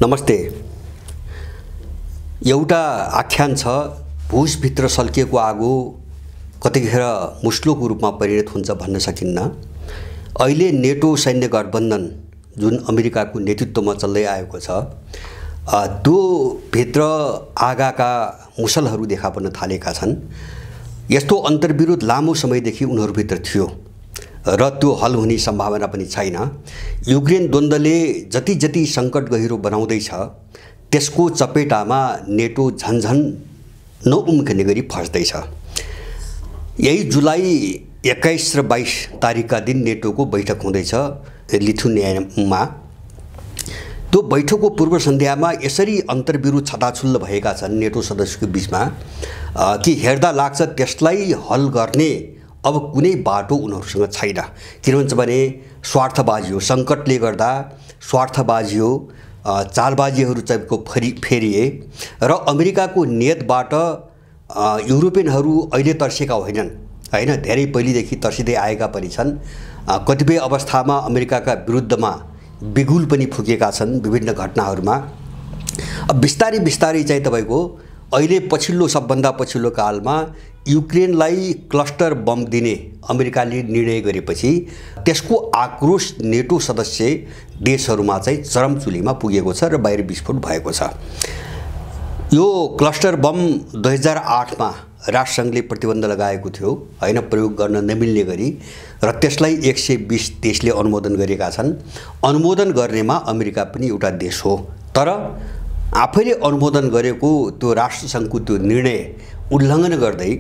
नमस्ते। एउटा आख्यान छ, भुसभित्र सल्किएको आगो कतिखेर मुस्लोको रूपमा परिणत हुन्छ भन्न सकिन्न। अहिले नेटो सैन्य गठबन्धन जुन अमेरिकाको नेतृत्वमा चल्दै आएको छ, त्यो भित्र आगाका मुसलहरू देखा पर्न थालेका छन्। यस्तो अन्तर्विरोध लामो समयदेखि उनीहरूभित्र थियो र त्यो हल हुने सम्भावना पनि छैन। युक्रेन द्वन्द्वले जति जति सङ्कट गहिरो बनाउँदैछ, त्यसको चपेटामा नेटो झन्झन नउम्कने गरी फस्दैछ। यही जुलाई 21 र 22 तारिकका दिन नेटोको बैठक हुँदैछ लिथुनियामा। त्यो बैठकको पूर्व सन्ध्यामा यसरी अन्तर्विरोध छताछुल्ल भएका छन् नेटो सदस्यको बीचमा कि हेर्दा लाग्छ त्यसलाई हल गर्ने अब कुनै बाटो उनीहरूसँग छैन। किन भन्छ भने स्वार्थबाजी हो, सङ्कटले गर्दा स्वार्थबाजी हो, चालबाजीहरू चाहिँ फेरिए र अमेरिकाको नियतबाट युरोपियनहरू अहिले तर्सेका होइनन्, हैन, धेरै पहिलेदेखि तर्सिँदै आएका पनि छन्। कतिपय अवस्थामा अमेरिकाका विरुद्धमा बिगुल पनि फुकेका छन् विभिन्न घटनाहरूमा। बिस्तारै बिस्तारै चाहिँ तपाईको अहिले पछिल्लो सबभन्दा पछिल्लो कालमा युक्रेनलाई क्लस्टर बम दिने अमेरिकाले निर्णय गरेपछि त्यसको आक्रोश नेटो सदस्य देशहरूमा चाहिँ चरमचुलीमा पुगेको छ र बाहिर विस्फोट भएको छ। यो क्लस्टर बम 2008 मा राष्ट्रसङ्घले प्रतिबन्ध लगाएको थियो, हैन, प्रयोग गर्न नमिल्ने गरी, र त्यसलाई 120 देशले अनुमोदन गरेका छन्। अनुमोदन गर्नेमा अमेरिका पनि एउटा देश हो, तर आफैले अनुमोदन गरेको त्यो राष्ट्रसङ्घको त्यो निर्णय उल्लङ्घन गर्दै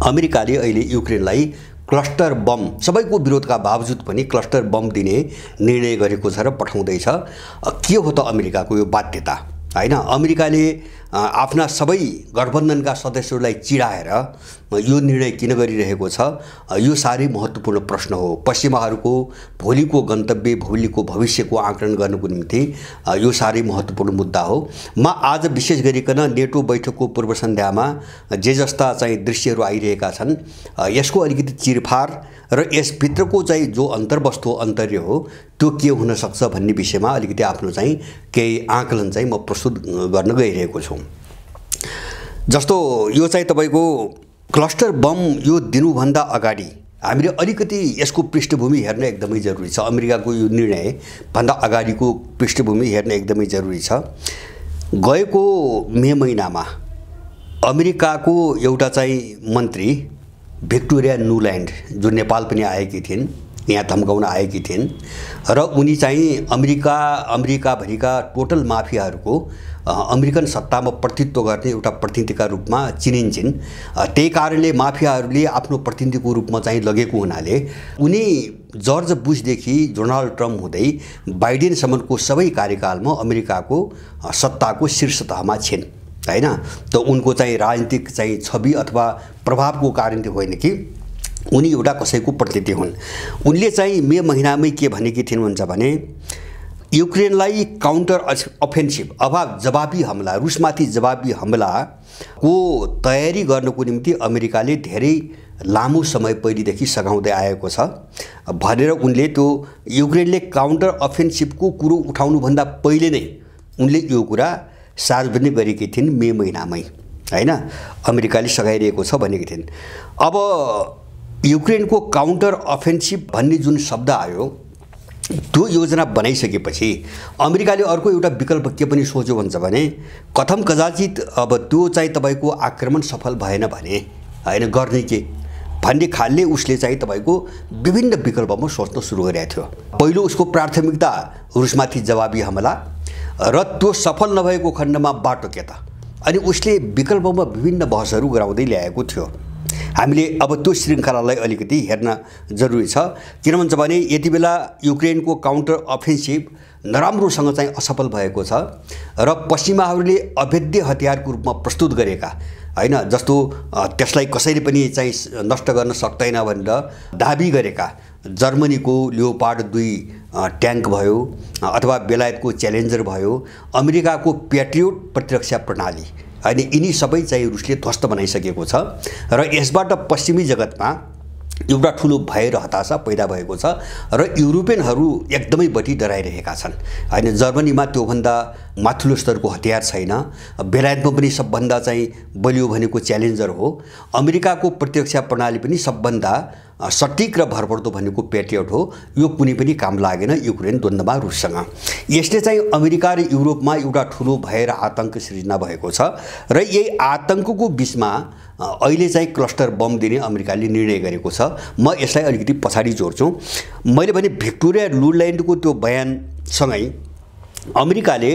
अमेरिकाले अहिले युक्रेनलाई क्लस्टर बम, सबैको विरोधका बावजुद पनि क्लस्टर बम दिने निर्णय गरेको छ र पठाउँदैछ। के हो त अमेरिकाको यो बाध्यता, हैन? अमेरिकाले आफ्ना सबै गठबन्धनका सदस्यहरूलाई चिडाएर यो निर्णय किन गरिरहेको छ, यो साह्रै महत्त्वपूर्ण प्रश्न हो। पश्चिमाहरूको भोलिको गन्तव्य, भोलिको भविष्यको आकलन गर्नको निम्ति यो साह्रै महत्त्वपूर्ण मुद्दा हो। म आज विशेष गरिकन नेटो बैठकको पूर्व सन्ध्यामा जे जस्ता चाहिँ दृश्यहरू आइरहेका छन्, यसको अलिकति चिरफार र यसभित्रको चाहिँ जो अन्तर्वस्तु अन्तर्य हो त्यो के हुन सक्छ भन्ने विषयमा अलिकति आफ्नो चाहिँ केही आकलन चाहिँ म प्रस्तुत गर्न गइरहेको छु। जस्तो यो चाहिँ तपाईको क्लस्टर बम यो दिनुभन्दा अगाडि हामीले अलिकति यसको पृष्ठभूमि हेर्न एकदमै जरुरी छ। अमेरिकाको यो निर्णय भन्दा अगाडिको पृष्ठभूमि हेर्न एकदमै जरुरी छ। गएको मे महिनामा अमेरिकाको एउटा चाहिँ मन्त्री भिक्टोरिया नुल्यान्ड, जो नेपाल पनि आएकी थिइन्, यहाँ धम्काउन आएकी थिइन्, र उनी चाहिँ अमेरिकाभरिका टोटल माफियाहरूको अमेरिकन सत्तामा प्रतिनिधित्व गर्ने एउटा प्रतिनिधिका रूपमा चिनिन्छन्। त्यही कारणले माफियाहरूले आफ्नो प्रतिनिधिको रूपमा चाहिँ लगेको हुनाले उनी जर्ज बुशदेखि डोनाल्ड ट्रम्प हुँदै बाइडेनसम्मको सबै कार्यकालमा अमेरिकाको सत्ताको शीर्ष तहमा छिन्, हैन? त उनको चाहिँ राजनीतिक चाहिँ छवि अथवा प्रभावको कारण होइन कि उनी एउटा कसैको प्रतिनिधि हुन्। उनले चाहिँ मे महिनामै के भनेकी थिइन् भन्छ भने युक्रेनलाई काउन्टर अफेन्सिभ अथवा जवाबी हमला, रुसमाथि जवाबी हमलाको तयारी गर्नको निम्ति अमेरिकाले धेरै लामो समय पहिलेदेखि सघाउँदै आएको छ भनेर उनले त्यो युक्रेनले काउन्टर अफेन्सिभको कुरो उठाउनुभन्दा पहिले नै उनले यो कुरा सार्वजनिक गरेकी थिइन् मे महिनामै, हैन? अमेरिकाले सघाइरहेको छ भनेकी थिइन्। अब युक्रेनको काउन्टर अफेन्सिभ भन्ने जुन शब्द आयो, त्यो योजना बनाइसकेपछि अमेरिकाले अर्को एउटा विकल्प के पनि सोच्यो भन्छ भने कथम कदाचित अब त्यो चाहिँ तपाईको आक्रमण सफल भएन भने, हैन, गर्ने के भन्ने खालले उसले चाहिँ तपाईको विभिन्न विकल्पमा सोच्न सुरु गरेको थियो। पहिलो उसको प्राथमिकता रुसमाथि जवाबी हमला र त्यो सफल नभएको खण्डमा बाटो के त, अनि उसले विकल्पमा विभिन्न बहसहरू गराउँदै ल्याएको थियो। हामीले अब त्यो श्रृङ्खलालाई अलिकति हेर्न जरुरी छ। किन भन्छ भने यति बेला युक्रेनको काउन्टर अफेन्सिभ नराम्रोसँग चाहिँ असफल भएको छ र पश्चिमाहरूले अभेद्य हतियारको रूपमा प्रस्तुत गरेका, हैन, जस्तो त्यसलाई कसैले पनि चाहिँ नष्ट गर्न सक्दैन भनेर दाबी गरेका जर्मनीको लियोपार्ड 2 ट्याङ्क भयो, अथवा बेलायतको च्यालेन्जर भयो, अमेरिकाको प्याट्रियोट प्रतिरक्षा प्रणाली, अनि यिनी सबै चाहिँ रुसले ध्वस्त बनाइसकेको छ र यसबाट पश्चिमी जगतमा एउटा ठुलो भय र हताशा पैदा भएको छ र युरोपियनहरू एकदमै बढी डराइरहेका छन् हैन। जर्मनीमा त्योभन्दा माथिल्लो स्तरको हतियार छैन, बेलायतमा पनि सबभन्दा चाहिँ बलियो भनेको च्यालेन्जर हो, अमेरिकाको प्रतिरक्षा प्रणाली पनि सबभन्दा सटिक र भरपर्दो भनेको पेट्रियट हो। यो कुनै पनि काम लागेन युक्रेन द्वन्द्वमा रुससँग। यसले चाहिँ अमेरिका र युरोपमा एउटा ठुलो भय र आतंक सृजना भएको छ र यही आतंकको बीचमा अहिले चाहिँ क्लस्टर बम दिने अमेरिकाले निर्णय गरेको छ। म यसलाई अलिकति पछाडि जोड्छु। मैले भने भिक्टोरिया नुल्यान्डको त्यो बयानसँगै अमेरिकाले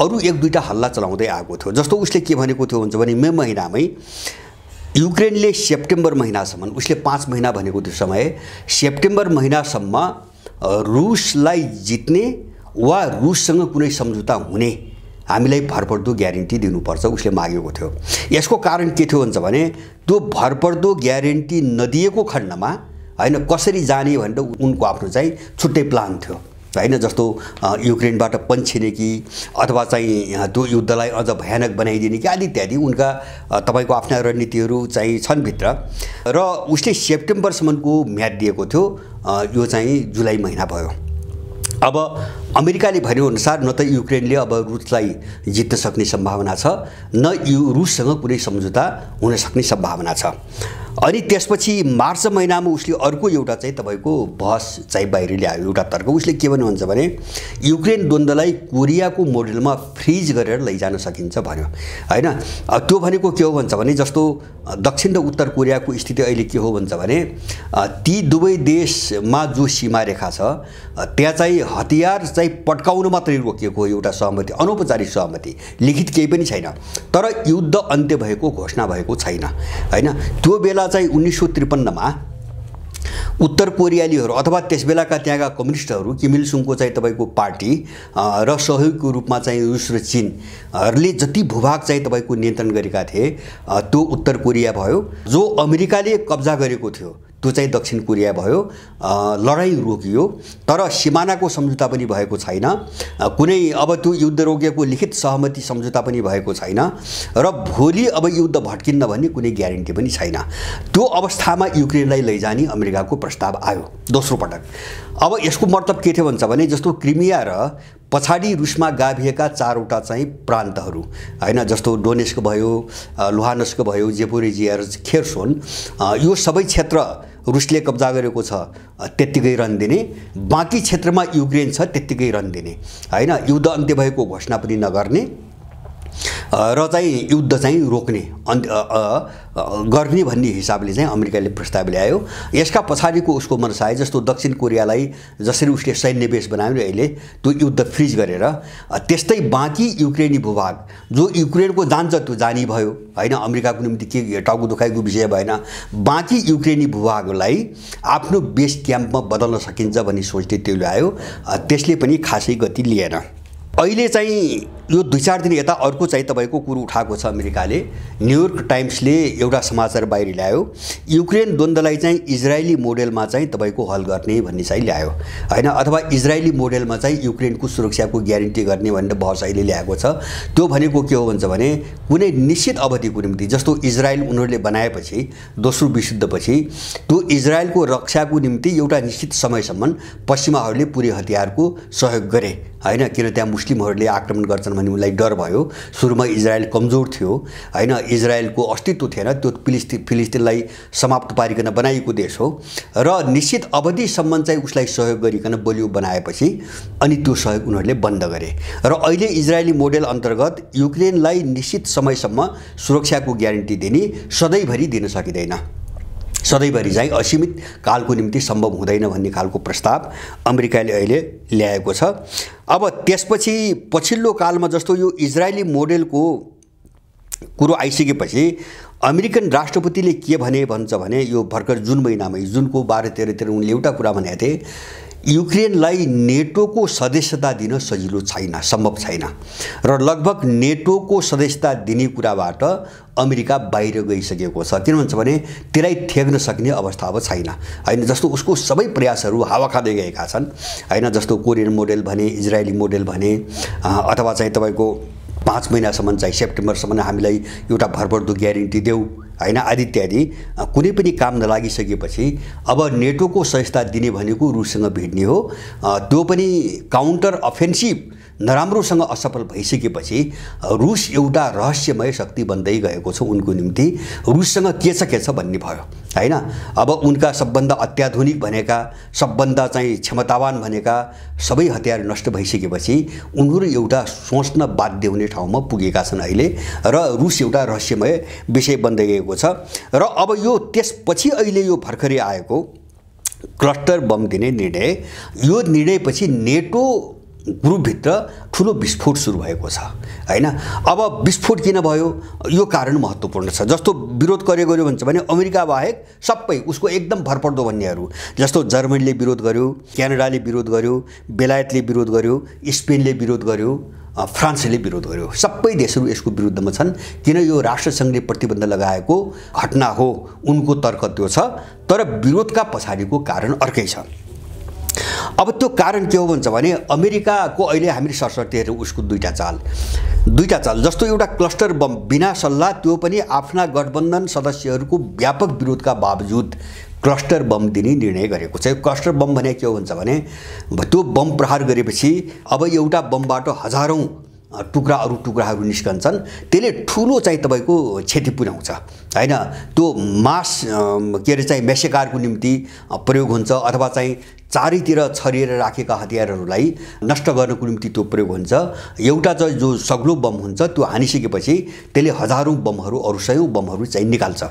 अरू एक दुईटा हल्ला चलाउँदै आएको थियो। जस्तो उसले के भनेको थियो हुन्छ भने मे महिनामै युक्रेनले सेप्टेम्बर महिनासम्म, उसले 5 महिना भनेको थियो समय, सेप्टेम्बर महिनासम्म रुसलाई जित्ने वा रुससँग कुनै सम्झौता हुने हामीलाई भरपर्दो ग्यारेन्टी दिनुपर्छ उसले मागेको थियो। यसको कारण के थियो भन्छ भने त्यो भरपर्दो ग्यारेन्टी नदिएको खण्डमा हैन कसरी जाने भनेर उनको आफ्नो चाहिँ छुट्टै प्लान थियो हैन। जस्तो युक्रेनबाट पन्छिने कि अथवा चाहिँ त्यो युद्धलाई अझ भयानक बनाइदिने कि आदि इत्यादि उनका तपाईको आफ्ना रणनीतिहरू चाहिँ छन् भित्र र उसले सेप्टेम्बरसम्मको म्याद दिएको थियो। यो चाहिँ जुलाई महिना भयो। अब अमेरिकाले भनेअनुसार न त युक्रेनले अब रुसलाई जित्न सक्ने सम्भावना छ, न रुससँग कुनै सम्झौता हुन सक्ने सम्भावना छ। अनि त्यसपछि मार्च महिनामा उसले अर्को एउटा चाहिँ तपाईको बहस चाहिँ बाहिर ल्यायो, एउटा तर्क। उसले के भन्नु भन्छ भने युक्रेन द्वन्द्वलाई कोरियाको मोडेलमा फ्रिज गरेर लैजान सकिन्छ भन्यो हैन। त्यो भनेको के हो भन्छ भने जस्तो दक्षिण र उत्तर कोरियाको स्थिति अहिले के हो भन्छ भने ती दुवै देशमा जो सीमा रेखा छ त्यहाँ चाहिँ हतियार चाहिँ पड्काउन मात्रै रोकिएको एउटा सहमति, अनौपचारिक सहमति, लिखित केही पनि छैन। तर युद्ध अन्त्य भएको घोषणा भएको छैन हैन। त्यो बेला चाहिँ 1953 मा उत्तर कोरियालीहरू अथवा त्यसबेलाका त्यहाँका कम्युनिस्टहरू किम इल सुङको चाहिँ तपाईको पार्टी र सहयोगको रूपमा चाहिँ रुस र चीनहरूले जति भूभाग चाहिँ तपाईको नियन्त्रण गरेका थिए त्यो उत्तर कोरिया भयो। जो अमेरिकाले कब्जा गरेको थियो त्यो चाहिँ दक्षिण कोरिया भयो। लडाईँ रोकियो तर सिमानाको सम्झौता पनि भएको छैन, कुनै अब त्यो युद्ध रोकेको लिखित सहमति सम्झौता पनि भएको छैन र भोलि अब युद्ध भड्किन्न भन्ने कुनै ग्यारेन्टी पनि छैन। त्यो अवस्थामा युक्रेनलाई लैजाने अमेरिकाको प्रस्ताव आयो दोस्रो पटक। अब यसको मतलब के थियो भन्छ भने जस्तो क्रिमिया र पछाडि रुसमा गाभिएका 4वटा चाहिँ प्रान्तहरू हैन, जस्तो डोनेस्क भयो, लुहान्स्क भयो, जेपोरिजिया र खेर्सोन, यो सबै क्षेत्र रुसले कब्जा गरेको छ त्यतिकै रन दिने, बाँकी क्षेत्रमा युक्रेन छ त्यतिकै रन दिने हैन। युद्ध अन्त्य भएको घोषणा पनि नगर्ने र चाहिँ युद्ध चाहिँ रोक्ने गर्ने भन्ने हिसाबले चाहिँ अमेरिकाले प्रस्ताव ल्यायो। यसका पछाडिको उसको मनसाय जस्तो दक्षिण कोरियालाई जसरी उसले सैन्य बेस बनायो अहिले त्यो युद्ध फ्रिज गरेर त्यस्तै बाँकी युक्रेनी भूभाग जो युक्रेनको जान्छ त्यो जानी भयो हैन, अमेरिकाको निम्ति के टाउको दुखाइको विषय भएन। बाँकी युक्रेनी भूभागलाई आफ्नो बेस क्याम्पमा बदल्न सकिन्छ भन्ने सोचले त्यो ल्यायो। त्यसले पनि खासै गति लिएन। अहिले चाहिँ यो 2-4 दिन यता अर्को चाहिँ तपाईको कुरो उठाएको छ अमेरिकाले। न्युयोर्क टाइम्सले एउटा समाचार बाहिर ल्यायो, युक्रेन द्वन्द्वलाई चाहिँ इजरायली मोडेलमा चाहिँ तपाईको हल गर्ने भन्ने चाहिँ ल्यायो हैन, अथवा इजरायली मोडेलमा चाहिँ युक्रेनको सुरक्षाको ग्यारेन्टी गर्ने भन्ने बहस अहिले ल्याएको छ। त्यो भनेको के हो भन्छ भने कुनै निश्चित अवधिको निम्ति जस्तो इजरायल उनीहरूले बनाएपछि दोस्रो विश्वयुद्धपछि त्यो इजरायलको रक्षाको निम्ति एउटा निश्चित समयसम्म पश्चिमाहरूले पुरै हतियारको सहयोग गरे हैन, किन त्यहाँ मुस्लिमहरूले आक्रमण गर्छन् भन्ने उनलाई डर भयो। सुरुमा इजरायल कमजोर थियो हैन, इजरायलको अस्तित्व थिएन, त्यो फिलिस्तिनलाई समाप्त पारिकन बनाइएको देश हो र निश्चित अवधिसम्म चाहिँ उसलाई सहयोग गरिकन बलियो बनाएपछि अनि त्यो सहयोग उनीहरूले बन्द गरे। र अहिले इजरायली मोडेल अन्तर्गत युक्रेनलाई निश्चित समयसम्म सुरक्षाको ग्यारेन्टी दिने सधैँभरि दिन सकिँदैन, सधैँभरि चाहिँ असीमित कालको निम्ति सम्भव हुँदैन भन्ने खालको प्रस्ताव अमेरिकाले अहिले ल्याएको छ। अब त्यसपछि पछिल्लो कालमा जस्तो यो इजरायली मोडेलको कुरो आइसकेपछि अमेरिकन राष्ट्रपतिले के भने भन्छ भने यो भर्खर जुन महिनामै जुनको 12-13 उनले एउटा कुरा भनेका थिए, युक्रेनलाई नेटोको सदस्यता दिन सजिलो छैन, सम्भव छैन र लगभग नेटोको सदस्यता दिने कुराबाट अमेरिका बाहिर गइसकेको छ। किन भन्छ भने त्यसलाई थ्याक्न सक्ने अवस्था अब छैन हैन। जस्तो उसको सबै प्रयासहरू हावा खाँदै गएका छन् हैन, जस्तो कोरियन मोडेल भने, इजरायली मोडेल भने, अथवा चाहिँ तपाईको 5 महिनासम्म चाहिँ सेप्टेम्बरसम्म हामीलाई एउटा भरपर्दो ग्यारेन्टी देऊ हैन आदि इत्यादि कुनै पनि काम नलागिसकेपछि अब नेटोको सहायता दिने भनेको रुससँग भिड्ने हो। त्यो पनि काउन्टर अफेन्सिभ नराम्रोसँग असफल भइसकेपछि रुस एउटा रहस्यमय शक्ति बन्दै गएको छ उनको निम्ति। रुससँग के छ भन्ने भयो हैन। अब उनका सबभन्दा अत्याधुनिक भनेका सबभन्दा चाहिँ क्षमतावान भनेका सबै हतियार नष्ट भइसकेपछि उनीहरू एउटा सोच्न बाध्य हुने ठाउँमा पुगेका छन् अहिले र रुस एउटा रहस्यमय विषय बन्दै गएको छ। र अब यो त्यसपछि अहिले यो भर्खरै आएको क्लस्टर बम दिने निर्णय, यो निर्णयपछि नेटो ग्रुपभित्र ठुलो विस्फोट सुरु भएको छ हैन। अब विस्फोट किन भयो यो कारण महत्त्वपूर्ण छ। जस्तो विरोध गर्यो भन्छ भने अमेरिका बाहेक सबै उसको एकदम भरपर्दो भन्नेहरू, जस्तो जर्मनीले विरोध गर्यो, क्यानाडाले विरोध गर्यो, बेलायतले विरोध गर्यो, स्पेनले विरोध गर्यो, फ्रान्सले विरोध गर्यो। सबै देशहरू यसको विरुद्धमा छन् किन यो राष्ट्रसङ्घले प्रतिबन्ध लगाएको घटना हो, उनको तर्क त्यो छ। तर विरोधका पछाडिको कारण अर्कै छ। अब त्यो कारण के हो भन्छ भने अमेरिकाको अहिले हामीले सरसर्ती हेर्यौँ उसको दुईटा चाल जस्तो एउटा क्लस्टर बम बिना सल्लाह, त्यो पनि आफ्ना गठबन्धन सदस्यहरूको व्यापक विरोधका बावजुद क्लस्टर बम दिने निर्णय गरेको छ। क्लस्टर बम भने के हो भन्छ भने त्यो बम प्रहार गरेपछि अब एउटा बमबाट हजारौं अरू टुक्राहरू निस्कन्छन्, त्यसले ठुलो चाहिँ तपाईको क्षति पुर्याउँछ हैन। त्यो मास के अरे चाहिँ मेसेकारको निम्ति प्रयोग हुन्छ अथवा चाहिँ चारैतिर छरिएर राखेका हतियारहरूलाई नष्ट गर्नको निम्ति त्यो प्रयोग हुन्छ। एउटा चाहिँ जो सग्लो बम हुन्छ त्यो हानिसकेपछि त्यसले हजारौं बमहरू अरू सयौं बमहरू चाहिँ निकाल्छ।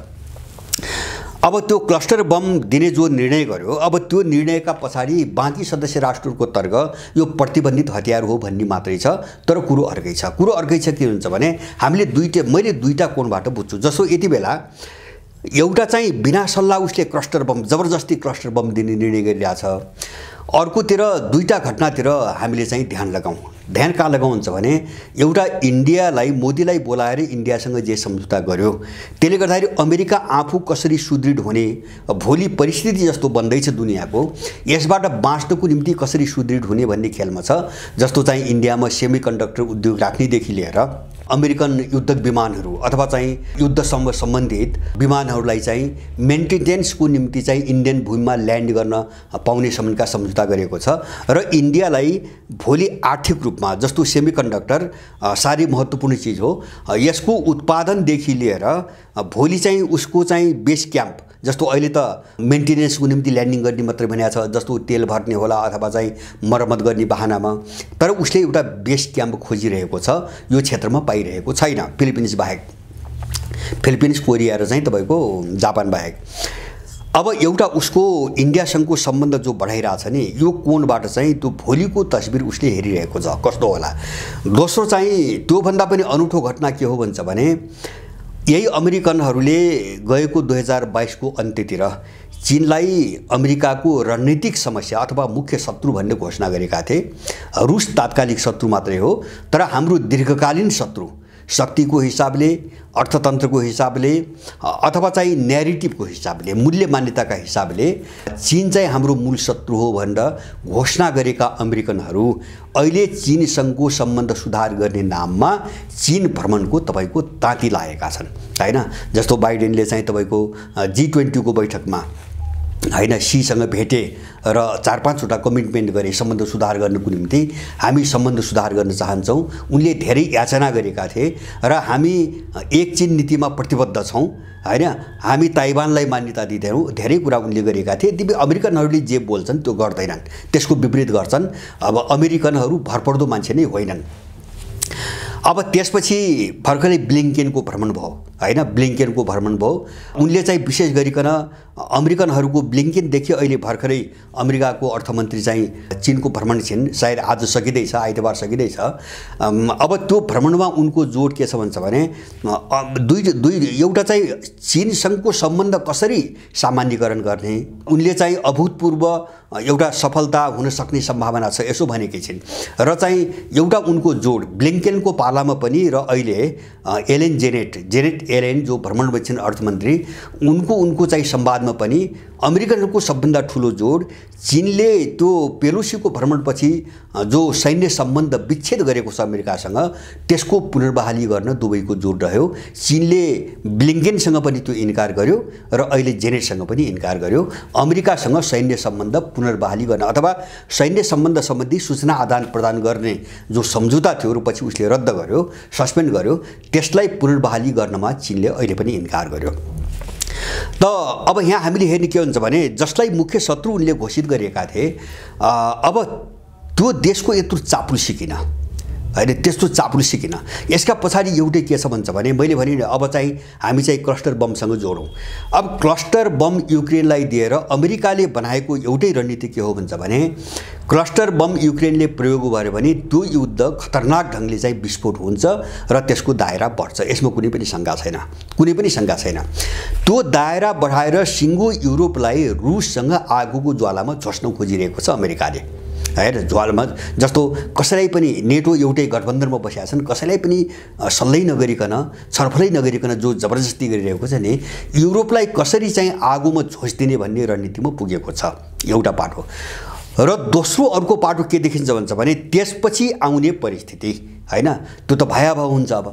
अब त्यो क्लस्टर बम दिने जो निर्णय गर्यो, अब त्यो निर्णयका पछाडि बाँकी सदस्य राष्ट्रहरूको तर्क यो प्रतिबन्धित हतियार हो भन्ने मात्रै छ। तर कुरो अर्कै छ के हुन्छ भने मैले दुईटा कोणबाट बुझ्छु। जसो यति बेला एउटा चाहिँ बिना सल्लाह उसले क्लस्टर बम जबरजस्ती क्लस्टर बम दिने निर्णय गरिरहेछ, अर्कोतिर दुईटा घटनातिर हामीले चाहिँ ध्यान कहाँ लगाउँ हुन्छ भने एउटा इन्डियालाई मोदीलाई बोलाएर इन्डियासँग जे सम्झौता गर्यो त्यसले गर्दाखेरि अमेरिका आफू कसरी सुदृढ हुने, भोलि परिस्थिति जस्तो बन्दैछ दुनियाँको, यसबाट बाँच्नको निम्ति कसरी सुदृढ हुने भन्ने खेलमा छ। जस्तो चाहिँ इन्डियामा सेमिकन्डक्टर उद्योग राख्नेदेखि लिएर अमेरिकन युद्धक विमानहरू अथवा चाहिँ युद्धसँग सम्बन्धित विमानहरूलाई चाहिँ मेन्टेनेन्सको निम्ति चाहिँ इन्डियन भूमिमा ल्यान्ड गर्न पाउने सम्बन्धका सम्झौता गरेको छ। र इन्डियालाई भोलि आर्थिक रूपमा जस्तो सेमिकन्डक्टर साह्रै महत्त्वपूर्ण चिज हो, यसको उत्पादनदेखि लिएर भोलि चाहिँ उसको चाहिँ बेस क्याम्प, जस्तो अहिले त मेन्टेनेन्सको निम्ति ल्यान्डिङ गर्ने मात्रै भनेको छ, जस्तो तेल भर्ने होला अथवा चाहिँ मर्मत गर्ने बहानामा, तर उसले एउटा बेस क्याम्प खोजिरहेको छ, यो क्षेत्रमा पाइरहेको छैन फिलिपिन्स बाहेक, फिलिपिन्स कोरिया र चाहिँ तपाईको जापान बाहेक। अब एउटा उसको इन्डियासँगको सम्बन्ध जो बढाइरहेछ नि, यो कोणबाट चाहिँ त्यो भोलिको तस्बिर उसले हेरिरहेको छ कस्तो होला। दोस्रो चाहिँ त्योभन्दा पनि अनौठो घटना के हो भन्छ भने यही अमेरिकनहरूले गएको 2022 को अन्त्यतिर चीनलाई अमेरिकाको रणनीतिक समस्या अथवा मुख्य शत्रु भन्ने घोषणा गरेका थिए। रुस तात्कालिक शत्रु मात्रै हो, तर हाम्रो दीर्घकालीन शत्रु शक्तिको हिसाबले, अर्थतन्त्रको हिसाबले अथवा चाहिँ न्यारेटिभको हिसाबले, मूल्य मान्यताका हिसाबले चीन चाहिँ हाम्रो मूल शत्रु हो भनेर घोषणा गरेका अमेरिकनहरू अहिले चीनसँगको सम्बन्ध सुधार गर्ने नाममा चीन भ्रमणको तपाईको ताती लागेका छन् हैन। जस्तो बाइडेनले चाहिँ तपाईको G20 को बैठकमा हैन सीसँग भेटे र 4-5 वटा कमिटमेन्ट गरे सम्बन्ध सुधार गर्नको निम्ति, हामी सम्बन्ध सुधार गर्न चाहन्छौँ। उनले धेरै याचना गरेका थिए र हामी एक चीन नीतिमा प्रतिबद्ध छौँ हैन, हामी ताइवानलाई मान्यता दिँदैनौँ, धेरै कुरा उनले गरेका थिए। ती अमेरिकनहरूले जे बोल्छन् त्यो गर्दैनन्, त्यसको विपरीत गर्छन्। अब अमेरिकनहरू भरपर्दो मान्छे नै होइनन्। अब त्यसपछि भर्खरै ब्लिङ्केनको भ्रमण भयो हैन, ब्लिङ्केनको भ्रमण भयो। उनले चाहिँ विशेष गरिकन अमेरिकनहरूको ब्लिङ्केनदेखि अहिले भर्खरै अमेरिकाको अर्थमन्त्री चाहिँ चीनको भ्रमण छिन्, सायद आज सकिँदैछ, आइतबार सकिँदैछ। अब त्यो भ्रमणमा उनको जोड के छ भन्छ भने एउटा चाहिँ चीनसँगको सम्बन्ध कसरी सामान्यीकरण गर्ने, उनले चाहिँ अभूतपूर्व एउटा सफलता हुन सक्ने सम्भावना छ यसो भनेकी छिन्। र चाहिँ एउटा उनको जोड ब्लिङ्केनको पालामा पनि र अहिले जेनेट एलेन जो भ्रमणमा छिन् अर्थमन्त्री, उनको चाहिँ संवादमा पनि अमेरिकनहरूको सबभन्दा ठुलो जोड चीनले त्यो पेलोसीको भ्रमणपछि जो सैन्य सम्बन्ध विच्छेद गरेको छ अमेरिकासँग त्यसको पुनर्बहाली गर्न दुबईको जोड रह्यो। चीनले ब्लिङ्केनसँग पनि त्यो इन्कार गर्यो र अहिले जेनेटसँग पनि इन्कार गर्यो। अमेरिकासँग सैन्य सम्बन्ध पुनर्बहाली गर्न अथवा सैन्य सम्बन्ध सम्बन्धी सूचना आदान प्रदान गर्ने जो सम्झौता थियो र पछि उसले रद्द गर्यो, सस्पेन्ड गर्यो, त्यसलाई पुनर्बहाली गर्नमा चीनले अहिले पनि इन्कार गर्यो। त अब यहाँ हामीले हेर्ने के हुन्छ भने जसलाई मुख्य शत्रु उनले घोषित गरेका थिए, अब त्यो देशको यत्रो चाप्लुसी किन, होइन त्यस्तो चाप्लुसी किन? यसका पछाडि एउटै के छ भन्छ भने मैले भने अब चाहिँ हामी चाहिँ क्लस्टर बमसँग जोडौँ। अब क्लस्टर बम युक्रेनलाई दिएर अमेरिकाले बनाएको एउटै रणनीति के हो भन्छ भने क्लस्टर बम युक्रेनले प्रयोग गर्यो भने त्यो युद्ध खतरनाक ढङ्गले चाहिँ विस्फोट हुन्छ र त्यसको दायरा बढ्छ। यसमा कुनै पनि शङ्का छैन, कुनै पनि शङ्का छैन। त्यो दायरा बढाएर सिङ्गो युरोपलाई रुससँग आगोको ज्वालामा झस्न खोजिरहेको छ अमेरिकाले, होइन। ज्वालामा जस्तो कसैलाई पनि नेटो एउटै गठबन्धनमा बसेका छन्, कसैलाई पनि सल्लाह नगरिकन, छलफलै नगरिकन जो जबरजस्ती गरिरहेको छ नि, युरोपलाई कसरी चाहिँ आगोमा झोस्दिने भन्ने रणनीतिमा पुगेको छ, एउटा पाटो। र दोस्रो अर्को पाटो के देखिन्छ भन्छ भने त्यसपछि आउने परिस्थिति, होइन, त्यो त भयावह हुन्छ अब,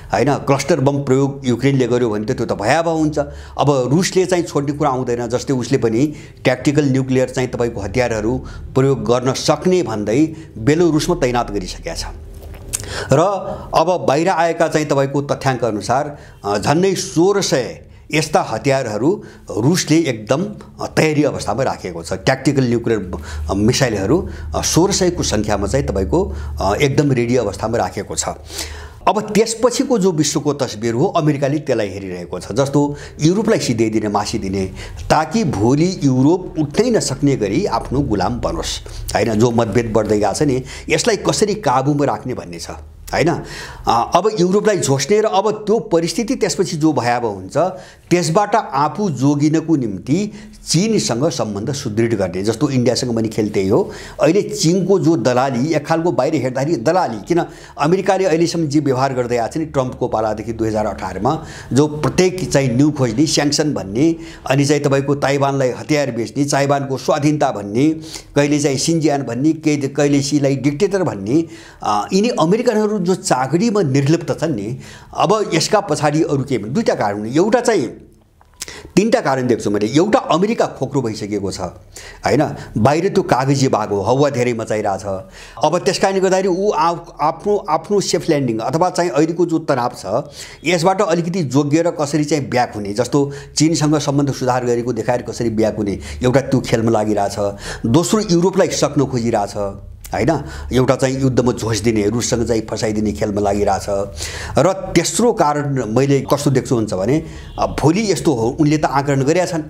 होइन। क्लस्टर बम प्रयोग युक्रेनले गर्यो भने त त्यो त भयावह हुन्छ। अब रुसले चाहिँ छोड्ने कुरा आउँदैन, जस्तै उसले पनि ट्याक्टिकल न्युक्लियर चाहिँ तपाईँको हतियारहरू प्रयोग गर्न सक्ने भन्दै बेलारुसमा तैनात गरिसकेका छ। र अब बाहिर आएका चाहिँ तपाईँको तथ्याङ्क अनुसार झन्डै 1600 यस्ता हतियारहरू रुसले एकदम तयारी अवस्थामा राखेको छ। ट्याक्टिकल न्युक्लियर मिसाइलहरू 1600 को सङ्ख्यामा चाहिँ तपाईँको एकदम रेडी अवस्थामा राखेको छ। अब त्यसपछिको जो विश्वको तस्बिर हो अमेरिकाले त्यसलाई हेरिरहेको छ, जस्तो युरोपलाई सिधाइदिने, मासिदिने, ताकि भोलि युरोप उठ्नै नसक्ने गरी आफ्नो गुलाम बनोस्, होइन। जो मतभेद बढ्दै गएको छ नि, यसलाई कसरी काबुमा राख्ने भन्ने छ, होइन। अब युरोपलाई झोस्ने र अब त्यो परिस्थिति त्यसपछि जो भयावह हुन्छ त्यसबाट आफू जोगिनको निम्ति चीनसँग सम्बन्ध सुदृढ गर्ने, जस्तो इन्डियासँग पनि खेल त्यही हो। अहिले चीनको जो दलाली, एक खालको बाहिर हेर्दाखेरि दलाली, किन अमेरिकाले अहिलेसम्म जे व्यवहार गर्दै आएको छ नि ट्रम्पको पालादेखि 2018 मा, जो प्रत्येक चाहिँ न्यू खोज्ने, स्याङ्सन भन्ने, अनि चाहिँ तपाईँको ताइवानलाई हतियार बेच्ने, ताइवानको स्वाधीनता भन्ने, कहिले चाहिँ सिन्जियान भन्ने, कहिले सीलाई डिक्टेटर भन्ने, यिनी अमेरिकनहरू जो चाकरीमा निर्लिप्त छन् नि, अब यसका पछाडि अरू के भने दुईटा कारण, एउटा चाहिँ तीनटा कारण देख्छु मैले। एउटा अमेरिका खोक्रो भइसकेको छ, होइन। बाहिर त्यो कागजी बाघ हो, हवा धेरै मचाइरहेछ। अब त्यस कारणले गर्दाखेरि ऊ आफ्नो सेफ ल्यान्डिङ अथवा चाहिँ अहिलेको जो तनाव छ यसबाट अलिकति जोगिएर कसरी चाहिँ ब्याक हुने, जस्तो चीनसँग सम्बन्ध सुधार गरेको देखाएर कसरी ब्याक हुने, एउटा त्यो खेलमा लागिरहेछ। दोस्रो युरोपलाई सक्न खोजिरहेछ, होइन। एउटा चाहिँ युद्धमा झोस्दिने, रुससँग चाहिँ फसाइदिने खेलमा लागिरहेछ। र तेस्रो कारण मैले कस्तो देख्छु हुन्छ भने भोलि यस्तो हो, उनले त आकलन गरेका छन्,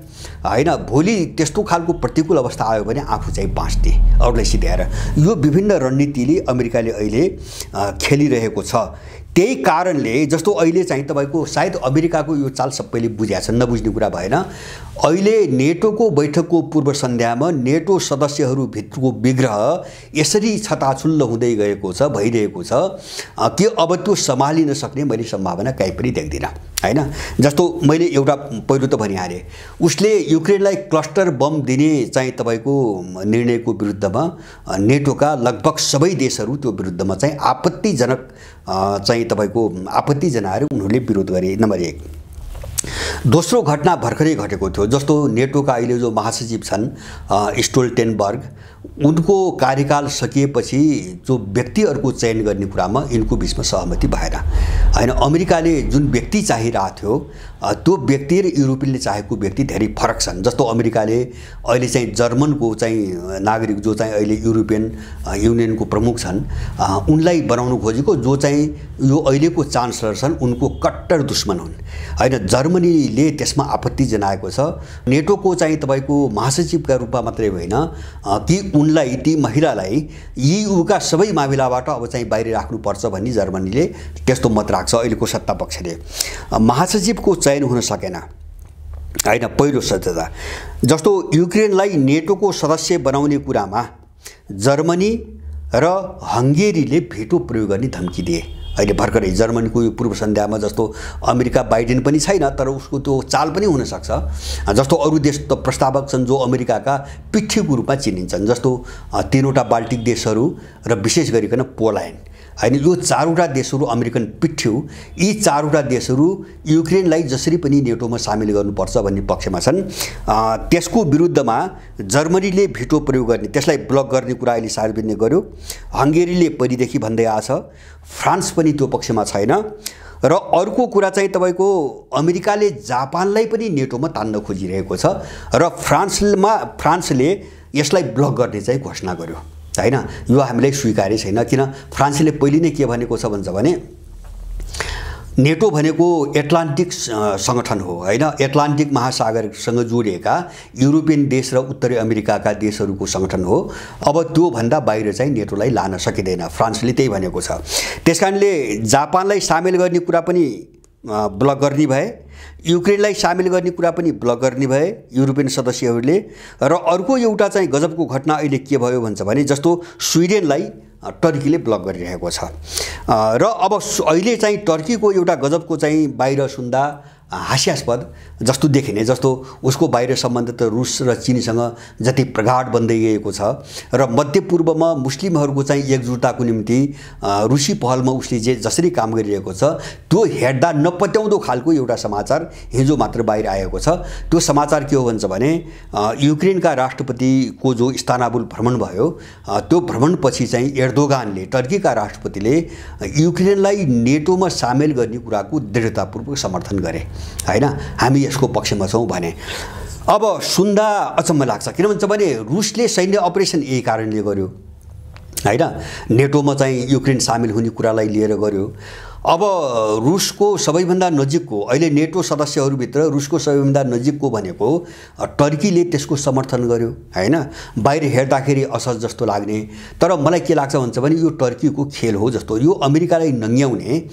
होइन। भोलि त्यस्तो खालको प्रतिकूल अवस्था आयो भने आफू चाहिँ बाँच्ने, अरूलाई सिध्याएर। यो विभिन्न रणनीतिले अमेरिकाले अहिले खेलिरहेको छ। त्यही कारणले जस्तो अहिले चाहिँ तपाईँको सायद अमेरिकाको यो चाल सबैले बुझेका छन्, नबुझ्ने कुरा भएन। अहिले नेटोको बैठकको पूर्व सन्ध्यामा नेटो सदस्यहरूभित्रको विग्रह यसरी छताछुल्ल हुँदै गएको छ, भइरहेको छ कि अब त्यो सम्हालिन सक्ने मैले सम्भावना कहीँ पनि देख्दिनँ, होइन। जस्तो मैले एउटा पहिलो त भनिहालेँ, उसले युक्रेनलाई क्लस्टर बम दिने चाहिँ तपाईँको निर्णयको विरुद्धमा नेटोका लगभग सबै देशहरू त्यो विरुद्धमा चाहिँ आपत्तिजनक चाहिँ तपाईँको आपत्ति जनाएर उनीहरूले विरोध गरे, नम्बर 1। दोस्रो घटना भर्खरै घटेको थियो, जस्तो नेटोका अहिले जो महासचिव छन् स्टोल्टेनबर्ग, उनको कार्यकाल सकिएपछि जो व्यक्तिहरूको चयन गर्ने कुरामा यिनको बिचमा सहमति भएन, होइन। अमेरिकाले जुन व्यक्ति चाहिरहेको थियो त्यो व्यक्ति र युरोपियनले चाहेको व्यक्ति धेरै फरक छन्। जस्तो अमेरिकाले अहिले चाहिँ जर्मनको चाहिँ नागरिक जो चाहिँ अहिले युरोपियन युनियनको प्रमुख छन् उनलाई बनाउन खोजेको, जो चाहिँ यो अहिलेको चान्सलर छन् उनको कट्टर दुश्मन हुन्, होइन। जर्मनीले त्यसमा आपत्ति जनाएको छ। नेटोको चाहिँ तपाईँको महासचिवका रूपमा मात्रै होइन कि उनलाई, ती महिलालाई युका सबै मामिलाबाट अब चाहिँ बाहिर राख्नुपर्छ भन्ने जर्मनीले त्यस्तो मत राख्छ अहिलेको सत्ता पक्षले। महासचिवको चयन हुन सकेन, होइन। पहिलो सत्यता जस्तो युक्रेनलाई नेटोको सदस्य बनाउने कुरामा जर्मनी र हङ्गेरीले भेटो प्रयोग गर्ने धम्की दिए, अहिले भर्खरै जर्मनीको यो पूर्व सन्ध्यामा जस्तो अमेरिका बाइडेन पनि छैन, तर उसको त्यो चाल पनि हुनसक्छ। जस्तो अरू देश त प्रस्तावक छन् जो अमेरिकाका पिठ्युको रूपमा चिनिन्छन्, जस्तो 3वटा बाल्टिक देशहरू र विशेष गरिकन पोल्यान्ड होइन। यो 4वटा देशहरू अमेरिकन पिठ्यु, यी 4वटा देशहरू युक्रेनलाई जसरी पनि नेटोमा सामेल गर्नुपर्छ भन्ने पक्षमा छन्। त्यसको विरुद्धमा जर्मनीले भिटो प्रयोग गर्ने, त्यसलाई ब्लक गर्ने कुरा अहिले सार्वजनिक गर्यो। हङ्गेरीले पहिलेदेखि भन्दै आछ, फ्रान्स पनि त्यो पक्षमा छैन। र अर्को कुरा चाहिँ तपाईँको अमेरिकाले जापानलाई पनि नेटोमा तान्न खोजिरहेको छ र फ्रान्सले यसलाई ब्लक गर्ने चाहिँ घोषणा गर्यो होइन। यो हामीलाई स्वीकार्य छैन, किन फ्रान्सले पहिले नै के भनेको छ भन्छ भने नेटो भनेको एटलान्टिक सङ्गठन हो होइन, एटलान्टिक महासागरसँग जोडिएका युरोपियन देश र उत्तरी अमेरिकाका देशहरूको सङ्गठन हो। अब त्योभन्दा बाहिर चाहिँ नेटोलाई लान सकिँदैन, फ्रान्सले त्यही भनेको छ। त्यसकारणले जापानलाई सामेल गर्ने कुरा पनि ब्लक गर्ने भए, युक्रेनलाई सामेल गर्ने कुरा पनि ब्लक गर्ने भए युरोपियन सदस्यहरूले। र अर्को एउटा चाहिँ गजबको घटना अहिले के भयो भन्छ भने जस्तो स्विडेनलाई टर्कीले ब्लक गरिरहेको छ। र अब अहिले चाहिँ टर्कीको एउटा गजबको चाहिँ बाहिर सुन्दा हास्यास्पद जस्तो देखिने, जस्तो उसको बाहिर सम्बन्ध त रुस र चीनसँग जति प्रगाढ बन्दै गएको छ र मध्यपूर्वमा मुस्लिमहरूको चाहिँ एकजुटताको निम्ति रुसी पहलमा उसले जसरी काम गरिरहेको छ त्यो हेर्दा नपत्याउँदो खालको एउटा समाचार हिजो मात्र बाहिर आएको छ। त्यो समाचार के हो भन्छ भने युक्रेनका राष्ट्रपतिको जो इस्तानबुल भ्रमण भयो, त्यो भ्रमणपछि चाहिँ एर्दोगानले, टर्कीका राष्ट्रपतिले युक्रेनलाई नेटोमा सामेल गर्ने कुराको दृढतापूर्वक समर्थन गरे होइन। हामी यसको पक्षमा छौँ भने अब सुन्दा अचम्म लाग्छ, किन भन्छ भने रुसले सैन्य अपरेसन यही कारणले गर्यो होइन, नेटोमा चाहिँ युक्रेन सामेल हुने कुरालाई लिएर गर्यो। अब रुसको सबैभन्दा नजिकको, अहिले नेटो सदस्यहरूभित्र रुसको सबैभन्दा नजिकको भनेको टर्कीले त्यसको समर्थन गर्यो होइन। बाहिर हेर्दाखेरि असहज जस्तो लाग्ने, तर मलाई के लाग्छ भन्छ भने यो टर्कीको खेल हो जस्तो, यो अमेरिकालाई नङ्ग्याउने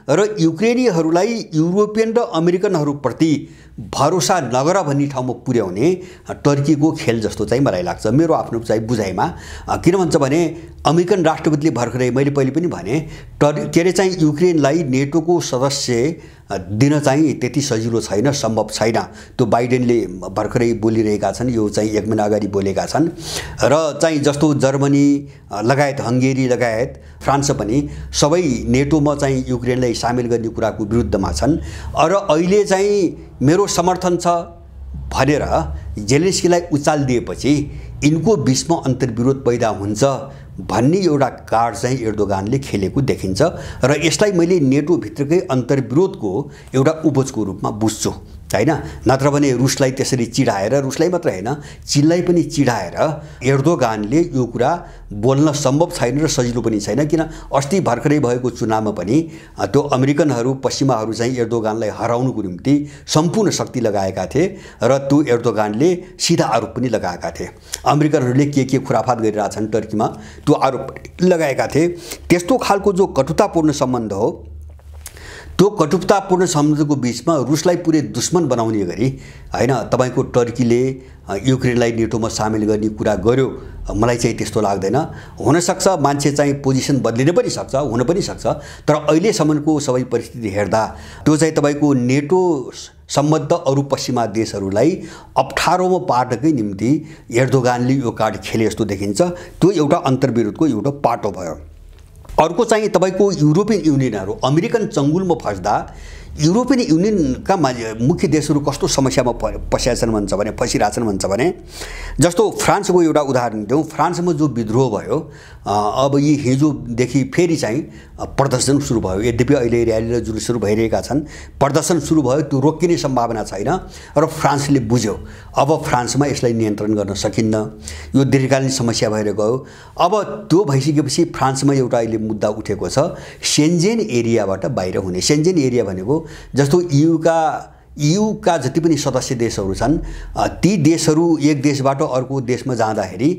र युक्रेनीहरूलाई युरोपियन र अमेरिकनहरूप्रति भरोसा नगर भन्ने ठाउँमा पुर्याउने टर्कीको खेल जस्तो चाहिँ मलाई लाग्छ, मेरो आफ्नो चाहिँ बुझाइमा। किन भन्छ भने अमेरिकन राष्ट्रपतिले भर्खरै, मैले पहिले पनि भने, के अरे चाहिँ युक्रेनलाई नेटोको सदस्य दिन चाहिँ त्यति सजिलो छैन, सम्भव छैन। त्यो बाइडेनले भर्खरै बोलिरहेका छन्, यो चाहिँ 1 महिना अगाडि बोलेका छन्। र चाहिँ जस्तो जर्मनी लगायत, हङ्गेरी लगायत फ्रान्स पनि सबै नेटोमा चाहिँ युक्रेनलाई सामेल गर्ने कुराको विरुद्धमा छन्। र अहिले चाहिँ मेरो समर्थन छ भनेर जेलेन्स्कीलाई उचाल दिएपछि यिनको बिचमा अन्तर्विरोध पैदा हुन्छ भन्ने एउटा कार्ड चाहिँ एर्दोगानले खेलेको देखिन्छ। र यसलाई मैले नेटोभित्रकै अन्तर्विरोधको एउटा उपजको रूपमा बुझ्छु होइन। नत्र भने रुसलाई त्यसरी चिढाएर, रुसलाई मात्र होइन चीनलाई पनि चिढाएर एर्दोगानले यो कुरा बोल्न सम्भव छैन र सजिलो पनि छैन। किन अस्ति भर्खरै भएको चुनावमा पनि त्यो अमेरिकनहरू, पश्चिमाहरू चाहिँ एर्दोगानलाई हराउनुको निम्ति सम्पूर्ण शक्ति लगाएका थिए र त्यो एर्दोगानले सिधा आरोप पनि लगाएका थिए। अमेरिकनहरूले के खुराफात गरिरहेछन् टर्कीमा त्यो आरोप लगाएका थिए। त्यस्तो खालको जो कटुतापूर्ण सम्बन्ध हो, त्यो कटुतापूर्ण सम्बन्धको बिचमा रुसलाई पुरै दुश्मन बनाउने गरी होइन तपाईँको टर्कीले युक्रेनलाई नेटोमा सामेल गर्ने कुरा गर्यो। मलाई चाहिँ त्यस्तो लाग्दैन। हुनसक्छ मान्छे चाहिँ पोजिसन बदलिन पनि सक्छ, हुन पनि सक्छ, तर अहिलेसम्मको सबै परिस्थिति हेर्दा त्यो चाहिँ तपाईँको नेटो सम्बद्ध अरू पश्चिमा देशहरूलाई अप्ठ्यारोमा पार्नकै निम्ति एर्दोगानले यो कार्ड खेले जस्तो देखिन्छ। त्यो एउटा अन्तर्विरोधको एउटा पाटो भयो। अर्को चाहिँ तपाईँको युरोपियन युनियनहरू अमेरिकन चङ्गुलमा फस्दा युरोपियन युनियनका मुख्य देशहरू कस्तो समस्यामा फसिरहेछन् भन्छ भने जस्तो फ्रान्सको एउटा उदाहरण दिउँ। फ्रान्समा जो विद्रोह भयो, अब यी हिजोदेखि फेरि चाहिँ प्रदर्शन सुरु भयो। यद्यपि अहिले र्याली र जुलुसहरू भइरहेका छन्, प्रदर्शन सुरु भयो, त्यो रोकिने सम्भावना छैन र फ्रान्सले बुझ्यो अब फ्रान्समा यसलाई नियन्त्रण गर्न सकिन्न, यो दीर्घकालीन समस्या भएर गयो। अब त्यो भइसकेपछि फ्रान्समा एउटा अहिले मुद्दा उठेको छ सेन्जेन एरियाबाट बाहिर हुने। सेन्जेन एरिया भनेको जस्तो ईयूका जति पनि सदस्य देशहरू छन्, ती देशहरू एक देशबाट अर्को देशमा जाँदाखेरि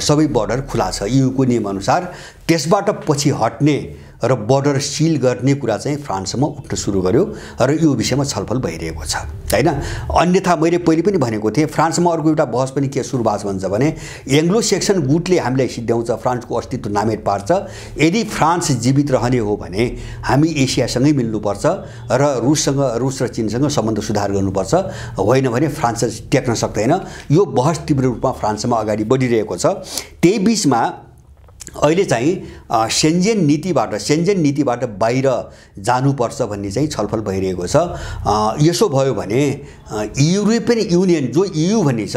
सबै बर्डर खुला छ ईयूको नियमअनुसार। त्यसबाट पछि हट्ने र बोर्डर सिल गर्ने कुरा चाहिँ फ्रान्समा उठ्न सुरु गर्यो र यो विषयमा छलफल भइरहेको छ हैन। अन्यथा मैले पहिले पनि भनेको थिएँ, फ्रान्समा अर्को एउटा बहस पनि के सुरु भएको भन्छ भने एङ्ग्लो सेक्सन गुटले हामीलाई सिद्ध्याउँछ, फ्रान्सको अस्तित्व नामेट पार्छ। यदि फ्रान्स जीवित रहने हो भने हामी एसियासँगै मिल्नुपर्छ र रुस र चीनसँग सम्बन्ध सुधार गर्नुपर्छ, होइन भने फ्रान्स टेक्न सक्दैन। यो बहस तीव्र रूपमा फ्रान्समा अगाडि बढिरहेको छ। त्यही बीचमा अहिले चाहिँ सेन्जेन नीतिबाट बाहिर जानुपर्छ भन्ने चाहिँ छलफल भइरहेको छ। यसो भयो भने युरोपियन युनियन जो EU भन्ने छ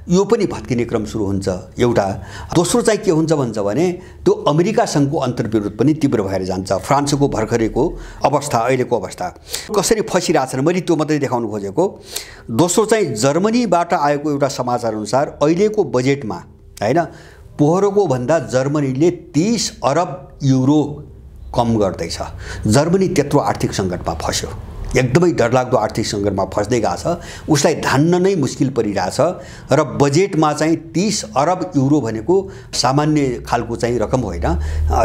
यो पनि भत्किने क्रम सुरु हुन्छ एउटा। दोस्रो चाहिँ के हुन्छ भन्छ भने त्यो अमेरिकासँगको अन्तर्विरोध पनि तीव्र भएर जान्छ। फ्रान्सको भर्खरको अवस्था, अहिलेको अवस्था कसरी फसिरहेछन् मैले त्यो मात्रै देखाउनु खोजेको। दोस्रो चाहिँ जर्मनीबाट आएको एउटा समाचार अनुसार अहिलेको बजेटमा हैन पोहोरको भन्दा जर्मनीले 30 अरब युरो कम गर्दैछ। जर्मनी त्यत्रो आर्थिक सङ्कटमा फस्यो, एकदमै डरलाग्दो आर्थिक सङ्कटमा फस्दै गएको छ, उसलाई धान्न नै मुस्किल परिरहेछ र बजेटमा चाहिँ 30 अरब युरो भनेको सामान्य खालको चाहिँ रकम होइन।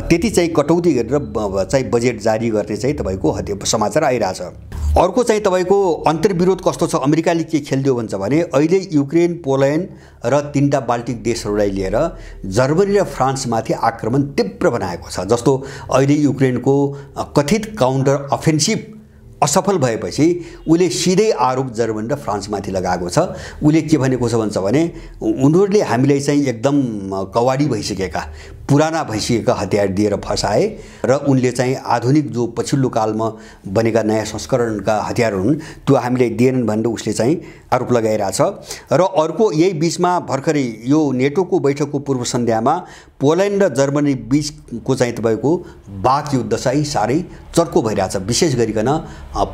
त्यति चाहिँ कटौती गरेर चाहिँ बजेट जारी गर्ने चाहिँ तपाईँको समाचार आइरहेछ। अर्को चाहिँ तपाईँको अन्तर्विरोध कस्तो छ, अमेरिकाले के खेल्दियो भन्छ भने अहिले युक्रेन, पोल्यान्ड र 3टा बाल्टिक देशहरूलाई लिएर जर्मनी र फ्रान्समाथि आक्रमण तीव्र बनाएको छ। जस्तो अहिले युक्रेनको कथित काउन्टर अफेन्सिभ असफल भएपछि उसले सिधै आरोप जर्मनी र फ्रान्समाथि लगाएको छ। उसले के भनेको छ भन्छ भने उनीहरूले हामीलाई चाहिँ एकदम कवाडी भइसकेका, पुराना भइसकेका हतियार दिएर फसाए र उनले चाहिँ आधुनिक जो पछिल्लो कालमा बनेका नयाँ संस्करणका हतियारहरू हुन् त्यो हामीलाई दिएनन् भनेर उसले चाहिँ आरोप लगाइरहेछ। र अर्को यही बीचमा भर्खरै यो नेटोको बैठकको पूर्व सन्ध्यामा पोल्यान्ड र जर्मनी बीचको चाहिँ तपाईँको वाक युद्ध चाहिँ साह्रै चर्को भइरहेछ। विशेष गरिकन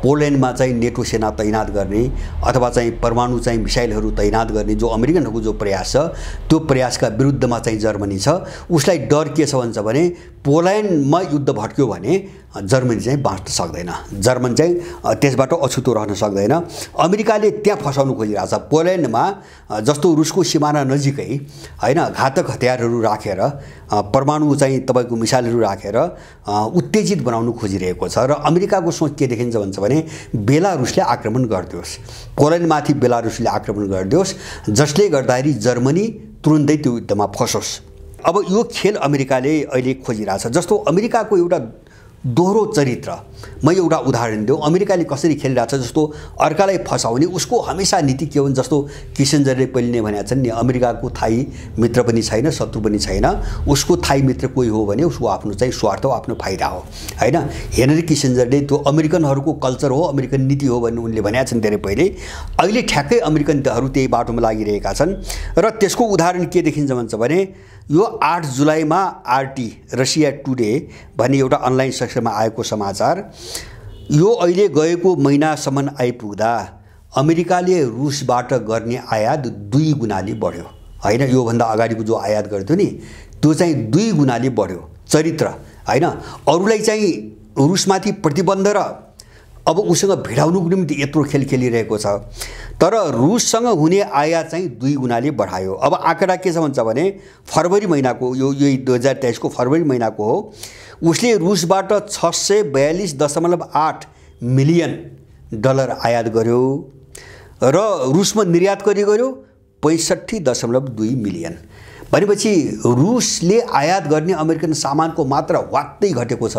पोल्यान्डमा चाहिँ नेटो सेना तैनात गर्ने अथवा चाहिँ परमाणु चाहिँ मिसाइलहरू तैनात गर्ने जो अमेरिकनहरूको जो प्रयास छ त्यो प्रयासका विरुद्धमा चाहिँ जर्मनी छ। उसलाई डर के छ भन्छ भने पोल्यान्डमा युद्ध भड्क्यो भने जर्मनी चाहिँ बाँच्न सक्दैन, जर्मनी चाहिँ त्यसबाट अछुतो रहन सक्दैन। अमेरिकाले त्यहाँ फसाउनु खोजिरहेछ। पोल्यान्डमा जस्तो रुसको सिमाना नजिकै हैन घातक हतियारहरू राखेर परमाणु चाहिँ तपाईँको मिसाइलहरू राखेर उत्तेजित बनाउनु खोजिरहेको छ। र अमेरिकाको सोच के देखिन्छ भन्छ भने बेलारुसले आक्रमण गरिदियोस्, पोल्यान्डमाथि बेलारुसले आक्रमण गरिदियोस्, जसले गर्दाखेरि जर्मनी तुरुन्तै त्यो युद्धमा फसोस्। अब यो खेल अमेरिकाले अहिले खोजिरहेछ। जस्तो अमेरिकाको एउटा दोहोरो चरित्र, म एउटा उदाहरण दिउँ, अमेरिकाले कसरी खेलिरहेछ। जस्तो अर्कालाई फसाउने उसको हमेसा नीति के हुन्छ, जस्तो किसिन्जरले पहिले नै भनेका छन् नि, अमेरिकाको थाई मित्र पनि छैन शत्रु पनि छैन, उसको थाई मित्र कोही हो भने उसको आफ्नो चाहिँ स्वार्थ हो, आफ्नो फाइदा हो हैन। हेनरी किसिन्जरले त्यो अमेरिकनहरूको कल्चर हो, अमेरिकन नीति हो भन्ने उनले भनेका छन् धेरै पहिले। अहिले ठ्याक्कै अमेरिकनहरू त्यही बाटोमा लागिरहेका छन्। र त्यसको उदाहरण के देखिन्छ भन्छ भने यो 8 जुलाईमा RT रसिया टुडे भन्ने एउटा अनलाइन सेक्सनमा आएको समाचार, यो अहिले गएको महिनासम्म आइपुग्दा अमेरिकाले रुसबाट गर्ने आयात 2 गुणाले बढ्यो हैन। योभन्दा अगाडिको जो आयात गर्थ्यो नि त्यो चाहिँ 2 गुणाले बढ्यो। चरित्र हैन, अरूलाई चाहिँ रुसमाथि प्रतिबन्ध र अब उसँग भिडाउनुको निम्ति यत्रो खेल खेलिरहेको छ, तर रुससँग हुने आयात चाहिँ 2 गुणाले बढायो। अब आँकडा के छ भन्छ भने फरवरी महिनाको यो 2023 को फरवरी महिनाको हो, उसले रुसबाट $642.8 मिलियन आयात गर्यो र रुसमा निर्यात गर्यो 65.2 मिलियन। भनेपछि रुसले आयात गर्ने अमेरिकन सामानको मात्रा वात्तै घटेको छ,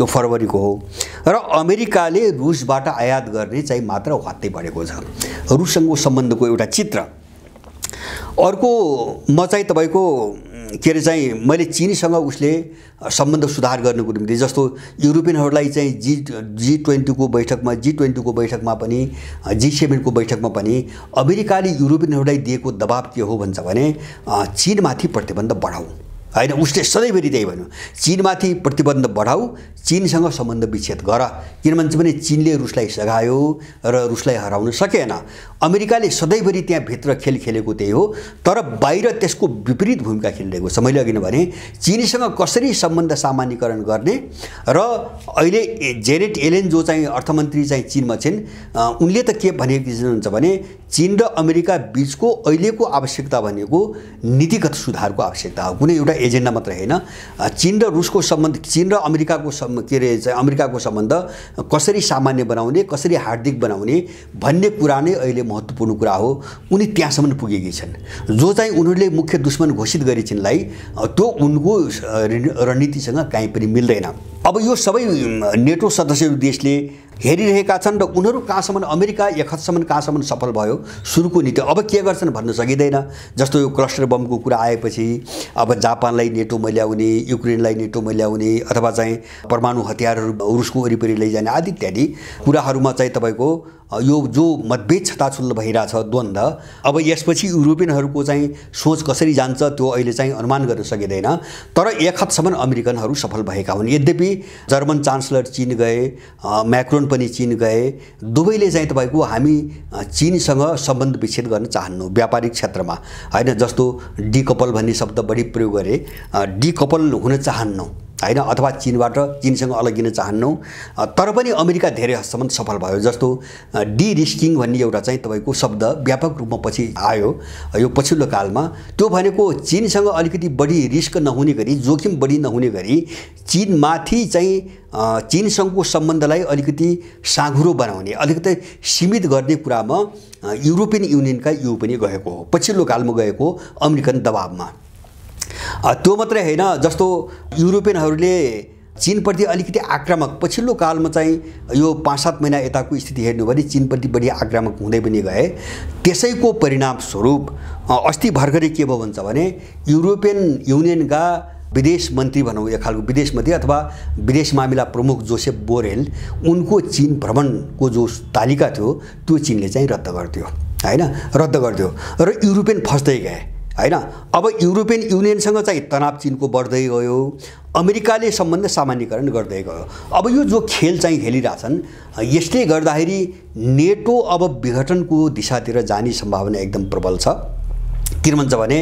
यो फरवरीको हो। र अमेरिकाले रुसबाट आयात गर्ने चाहिँ मात्रा वात्तै बढेको छ। रुससँगको सम्बन्धको एउटा चित्र। अर्को म चाहिँ तपाईँको के अरे चाहिँ मैले चीनसँग उसले सम्बन्ध सुधार गर्नको निम्ति, जस्तो युरोपियनहरूलाई चाहिँ G20 को बैठकमा पनि G7 को बैठकमा पनि अमेरिकाले युरोपियनहरूलाई दिएको दबाब के हो भन्छ भने चीनमाथि प्रतिबन्ध बढाऊ हैन। उसले सधैँभरि त्यही भन्यो, चीनमाथि प्रतिबन्ध बढाऊ, चीनसँग सम्बन्ध विच्छेद गर। किन भन्छ भने चीनले रुसलाई सघायो र रुसलाई हराउन सकेन। अमेरिकाले सधैँभरि त्यहाँ भित्र खेल खेलेको त्यही हो, तर बाहिर त्यसको विपरीत भूमिका खेलिरहेको छ। मैले अघि नै भने चीनसँग कसरी सम्बन्ध सामान्यकरण गर्ने, र अहिले जेनेट येलेन जो चाहिँ अर्थमन्त्री चाहिँ चीनमा छिन्, उनले त के भनेको हुन्छ भने चीन र अमेरिका बीचको अहिलेको आवश्यकता भनेको नीतिगत सुधारको आवश्यकता हो। कुनै एउटा एजेन्डा मात्र हैन, चीन र रुसको सम्बन्ध, चीन र अमेरिकाको अमेरिकाको सम्बन्ध कसरी सामान्य बनाउने, कसरी हार्दिक बनाउने भन्ने कुरा नै अहिले महत्त्वपूर्ण कुरा हो। उनी त्यहाँसम्म पुगेकी छन्। जो चाहिँ उनीहरूले मुख्य दुश्मन घोषित गरे चीनलाई, त्यो उनको रणनीतिसँग कहीँ पनि मिल्दैन। अब यो सबै नेटो सदस्य देशले हेरिरहेका छन् र उनीहरू कहाँसम्म, अमेरिका एक हदसम्म कहाँसम्म सफल भयो सुरुको नीति, अब के गर्छन् भन्न सकिँदैन। जस्तो यो क्लस्टर बमको कुरा आएपछि अब जापानलाई नेटोमा ल्याउने, युक्रेनलाई नेटोमा ल्याउने, अथवा चाहिँ परमाणु हतियारहरू रुसको वरिपरि लैजाने आदि इत्यादि कुराहरूमा चाहिँ तपाईँको यो जो मतभेद छताछुल्ल भइरहेछ द्वन्द्व, अब यसपछि युरोपियनहरूको चाहिँ सोच कसरी जान्छ त्यो अहिले चाहिँ अनुमान गर्न सकिँदैन। तर एक हदसम्म अमेरिकनहरू सफल भएका हुन्। यद्यपि जर्मन चान्सलर चीन गए, म्याक्रोन पनि चीन गए, दुवैले चाहिँ तपाईँको हामी चीनसँग सम्बन्ध विच्छेद गर्न चाहन्नौँ व्यापारिक क्षेत्रमा हैन। जस्तो डिकपल भन्ने शब्द बढी प्रयोग गरे, डिकपल हुन चाहन्नौँ हैन, अथवा चीनसँग अलगिन चाहन्नौँ। तर पनि अमेरिका धेरै हदसम्म सफल भयो। जस्तो डिरिस्किङ भन्ने एउटा चाहिँ तपाईँको शब्द व्यापक रूपमा पछि आयो यो पछिल्लो कालमा। त्यो भनेको चीनसँग अलिकति बढी रिस्क नहुने गरी, जोखिम बढी नहुने गरी चीनमाथि चाहिँ चीनसँगको सम्बन्धलाई अलिकति साँघुरो बनाउने, अलिकति सीमित गर्ने कुरामा युरोपियन युनियनका यु पनि गएको हो, पछिल्लो कालमा गएको अमेरिकन दबावमा। त्यो मात्रै हैन, जस्तो युरोपियनहरूले चीनप्रति अलिकति आक्रामक, पछिल्लो कालमा चाहिँ यो 5-7 महिना यताको स्थिति हेर्नु भने चीनप्रति बढी आक्रामक हुँदै पनि गए। त्यसैको परिणामस्वरूप अस्ति भर्खरै के भयो भन्छ भने युरोपियन युनियनका विदेश मन्त्री भनौँ, एक खालको विदेश मन्त्री अथवा विदेश मामिला प्रमुख जोसेफ बोरेल, उनको चीन भ्रमणको जो तालिका थियो त्यो चीनले चाहिँ रद्द गरिदियो हैन, रद्द गरिदियो र युरोपियन फस्दै गए हैन। अब युरोपियन युनियनसँग चाहिँ तनाव चीनको बढ्दै गयो, अमेरिकाले सम्बन्ध सामान्यकरण गर्दै गयो। अब यो जो खेल चाहिँ खेलिरहेछन्, यसले गर्दाखेरि नेटो अब विघटनको दिशातिर जाने सम्भावना एकदम प्रबल छ। किन भन्छ भने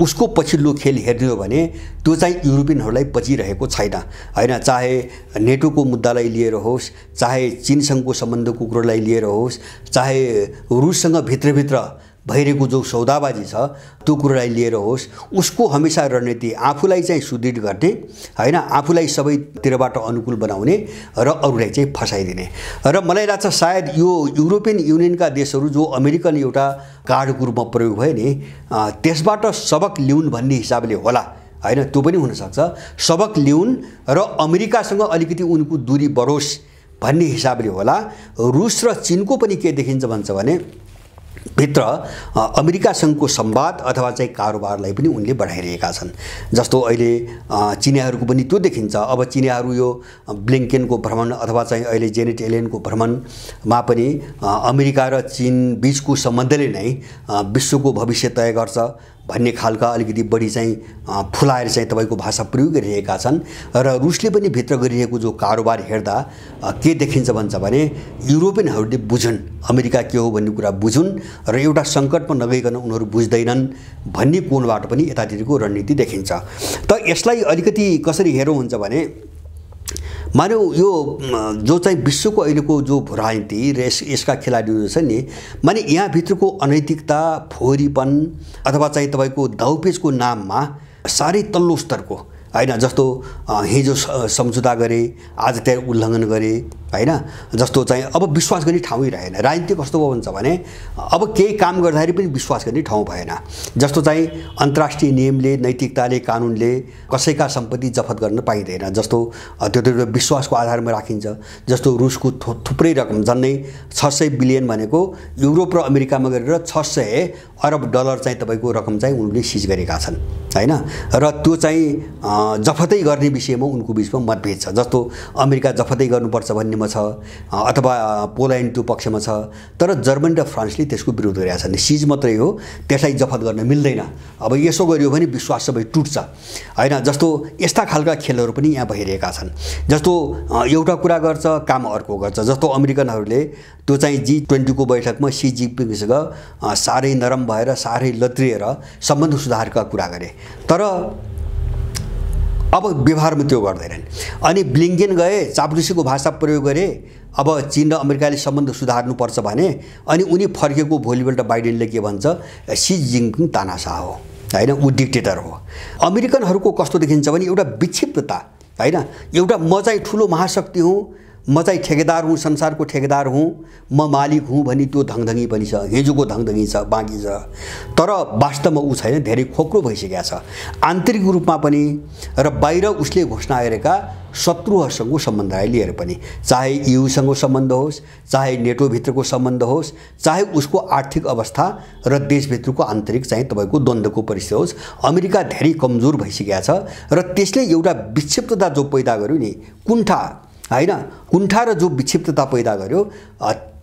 उसको पछिल्लो खेल हेर्ने हो भने त्यो चाहिँ युरोपियनहरूलाई बचिरहेको छैन हैन। चाहे नेटोको मुद्दालाई लिएर होस्, चाहे चीनसँगको सम्बन्धको कुरोलाई लिएर होस्, चाहे रुससँग भित्रभित्र भइरहेको जो सौदाबाजी छ त्यो कुरालाई लिएर होस्, उसको हमेसा रणनीति आफूलाई चाहिँ सुदृढ गर्ने हैन, आफूलाई सबैतिरबाट अनुकूल बनाउने र अरूलाई चाहिँ फसाइदिने। र मलाई लाग्छ सायद यो युरोपियन युनियनका देशहरू जो अमेरिकन एउटा कार्डको रूपमा प्रयोग भयो नि, त्यसबाट सबक लिउन् भन्ने हिसाबले होला हैन, त्यो पनि हुनसक्छ। सबक लिउन् र अमेरिकासँग अलिकति उनको दूरी बढोस् भन्ने हिसाबले होला। रुस र चीनको पनि के देखिन्छ भन्छ भने भित्र अमेरिकासँगको संवाद अथवा चाहिँ कारोबारलाई पनि उनले बढाइरहेका छन्। जस्तो अहिले चिनियाहरूको पनि त्यो देखिन्छ। अब चिनियाहरू यो ब्लिङ्केनको भ्रमण अथवा चाहिँ अहिले जेनेट एलेनको भ्रमणमा पनि अमेरिका र चीन बीचको सम्बन्धले नै विश्वको भविष्य तय गर्छ भन्ने खालका अलिकति बढी चाहिँ फुलाएर चाहिँ तपाईँको भाषा प्रयोग गरिरहेका छन्। र रुसले पनि भित्र गरिरहेको जो कारोबार हेर्दा के देखिन्छ भन्छ भने युरोपियनहरूले बुझुन् अमेरिका के हो भन्ने कुरा बुझुन् र एउटा सङ्कटमा नगइकन उनीहरू बुझ्दैनन् भन्ने कोणबाट पनि यतातिरको रणनीति देखिन्छ। त यसलाई अलिकति कसरी हेरौँ हुन्छ भने मानौ यो जो चाहिँ विश्वको अहिलेको जो राजनीति र यसका खेलाडीहरू छन् नि, माने यहाँभित्रको अनैतिकता, फोहोरीपन अथवा चाहिँ तपाईँको दाउपेचको नाममा साह्रै तल्लो स्तरको हैन, जस्तो हिजो सम्झौता गरे आज त्यहाँ उल्लङ्घन गरे हैन, जस्तो चाहिँ अब विश्वास गर्ने ठाउँै रहेन। राजनीति कस्तो भयो भन्छ भने अब केही काम गर्दाखेरि पनि विश्वास गर्ने ठाउँ भएन। जस्तो चाहिँ अन्तर्राष्ट्रिय नियमले, नैतिकताले, कानुनले कसैका सम्पत्ति जफत गर्न पाइँदैन। जस्तो त्यो विश्वासको आधारमा राखिन्छ। जस्तो रुसको थुप्रै रकम, झन्डै 600 बिलियन भनेको युरोप र अमेरिकामा गरेर 600 अरब डलर चाहिँ तपाईँको रकम चाहिँ उनले सिज गरेका छन् हैन। र त्यो चाहिँ जफतै गर्ने विषयमा उनको बिचमा मतभेद छ। जस्तो अमेरिका जफतै गर्नुपर्छ भन्नेमा छ अथवा पोल्यान्ड त्यो पक्षमा छ, तर जर्मनी र फ्रान्सले त्यसको विरोध गरेका छन्। सिज मात्रै हो, त्यसलाई जफत गर्न मिल्दैन। अब यसो गरियो भने विश्वास सबै टुट्छ हैन। जस्तो यस्ता खालका खेलहरू पनि यहाँ भइरहेका छन्। जस्तो एउटा कुरा गर्छ काम अर्को गर्छ। जस्तो अमेरिकनहरूले त्यो चाहिँ G20 को बैठकमा सी जिनपिङसँग साह्रै नरम भएर साह्रै लत्रिएर सम्बन्ध सुधारका कुरा गरे, तर अब व्यवहारमा त्यो गर्दैनन्। अनि ब्लिङ्केन गए, चाप्लुसीको भाषा प्रयोग गरे, अब चीन र अमेरिकाले सम्बन्ध सुधार्नुपर्छ भने, अनि उनी फर्केको भोलिपल्ट बाइडेनले के भन्छ, सी जिनपिङ तानाशाह हो हैन, ऊ डिक्टेटर हो। अमेरिकनहरूको कस्तो देखिन्छ भने एउटा विक्षिप्तता, हैन, एउटा म चाहिँ ठुलो महाशक्ति हुँ, म चाहिँ ठेकेदार हुँ, संसारको ठेकेदार हुँ, म मालिक हुँ भनी त्यो धङधङी पनि छ, हिजोको धङधङी छ, बाँकी छ। तर वास्तवमा ऊ छैन, धेरै खोक्रो भइसकेको छ आन्तरिक रूपमा पनि र बाहिर उसले घोषणा गरेका शत्रुहरूसँगको सम्बन्धलाई लिएर पनि, चाहे ईयूसँगको सम्बन्ध होस्, चाहे नेटोभित्रको सम्बन्ध होस्, चाहे उसको आर्थिक अवस्था र देशभित्रको आन्तरिक चाहिँ तपाईँको द्वन्द्वको परिस्थिति होस्, अमेरिका धेरै कमजोर भइसकेको छ र त्यसले एउटा विक्षिप्तता जो पैदा गर्यो नि, कुण्ठा, हैन, कुण्ठा र जो विक्षिप्तता पैदा गर्यो,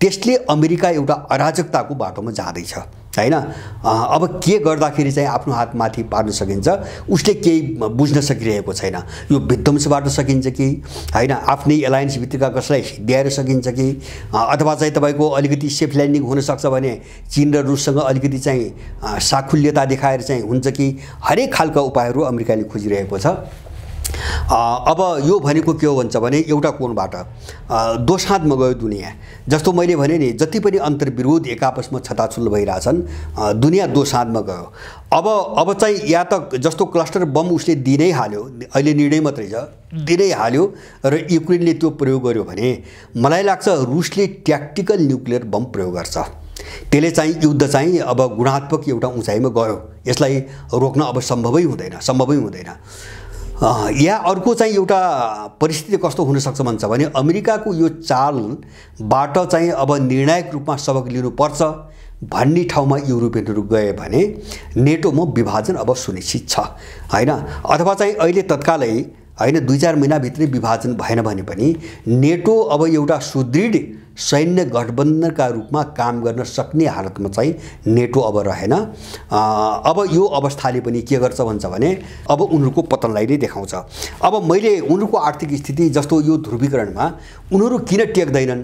त्यसले अमेरिका एउटा अराजकताको बाटोमा जाँदैछ, हैन। अब के गर्दाखेरि चाहिँ आफ्नो हात माथि पार्न सकिन्छ उसले केही बुझ्न सकिरहेको छैन। यो विध्वंसबाट सकिन्छ कि, हैन, आफ्नै एलायन्सभित्रका कसलाई हिँड्याएर सकिन्छ कि, अथवा चाहिँ तपाईँको अलिकति सेफ ल्यान्डिङ हुनसक्छ भने चीन र रुससँग अलिकति चाहिँ साखुल्यता देखाएर चाहिँ हुन्छ कि, हरेक खालका उपायहरू अमेरिकाले खोजिरहेको छ। अब यो भनेको के हो भन्छ भने एउटा कोणबाट दोषान्तमा गयो दुनियाँ। जस्तो मैले भने नि, जति पनि अन्तर्विरोध एक आपसमा छताछुल्ल भइरहेछन्, दुनियाँ दोषान्तमा गयो। अब चाहिँ या त जस्तो क्लस्टर बम उसले दिनै हाल्यो, अहिले निर्णय मात्रै छ, दिनै हाल्यो र युक्रेनले त्यो प्रयोग गर्यो भने मलाई लाग्छ रुसले ट्याक्टिकल न्युक्लियर बम प्रयोग गर्छ। त्यसले चाहिँ युद्ध चाहिँ अब गुणात्मक एउटा उचाइमा गयो, यसलाई रोक्न अब सम्भवै हुँदैन। या अर्को चाहिँ एउटा परिस्थिति कस्तो हुनसक्छ भन्छ भने अमेरिकाको यो चालबाट चाहिँ अब निर्णायक रूपमा सबक लिनुपर्छ भन्ने ठाउँमा युरोपियनहरू गए भने नेटोमा विभाजन अब सुनिश्चित छ, हैन। अथवा चाहिँ अहिले तत्कालै, हैन, 2-4 महिनाभित्रै विभाजन भएन भने पनि नेटो अब एउटा सुदृढ सैन्य गठबन्धनका रूपमा काम गर्न सक्ने हालतमा चाहिँ नेटो अब रहेन। अब यो अवस्थाले पनि के गर्छ भन्छ भने अब उनीहरूको पतनलाई नै देखाउँछ। अब मैले उनीहरूको आर्थिक स्थिति जस्तो यो ध्रुवीकरणमा उनीहरू किन टेक्दैनन्,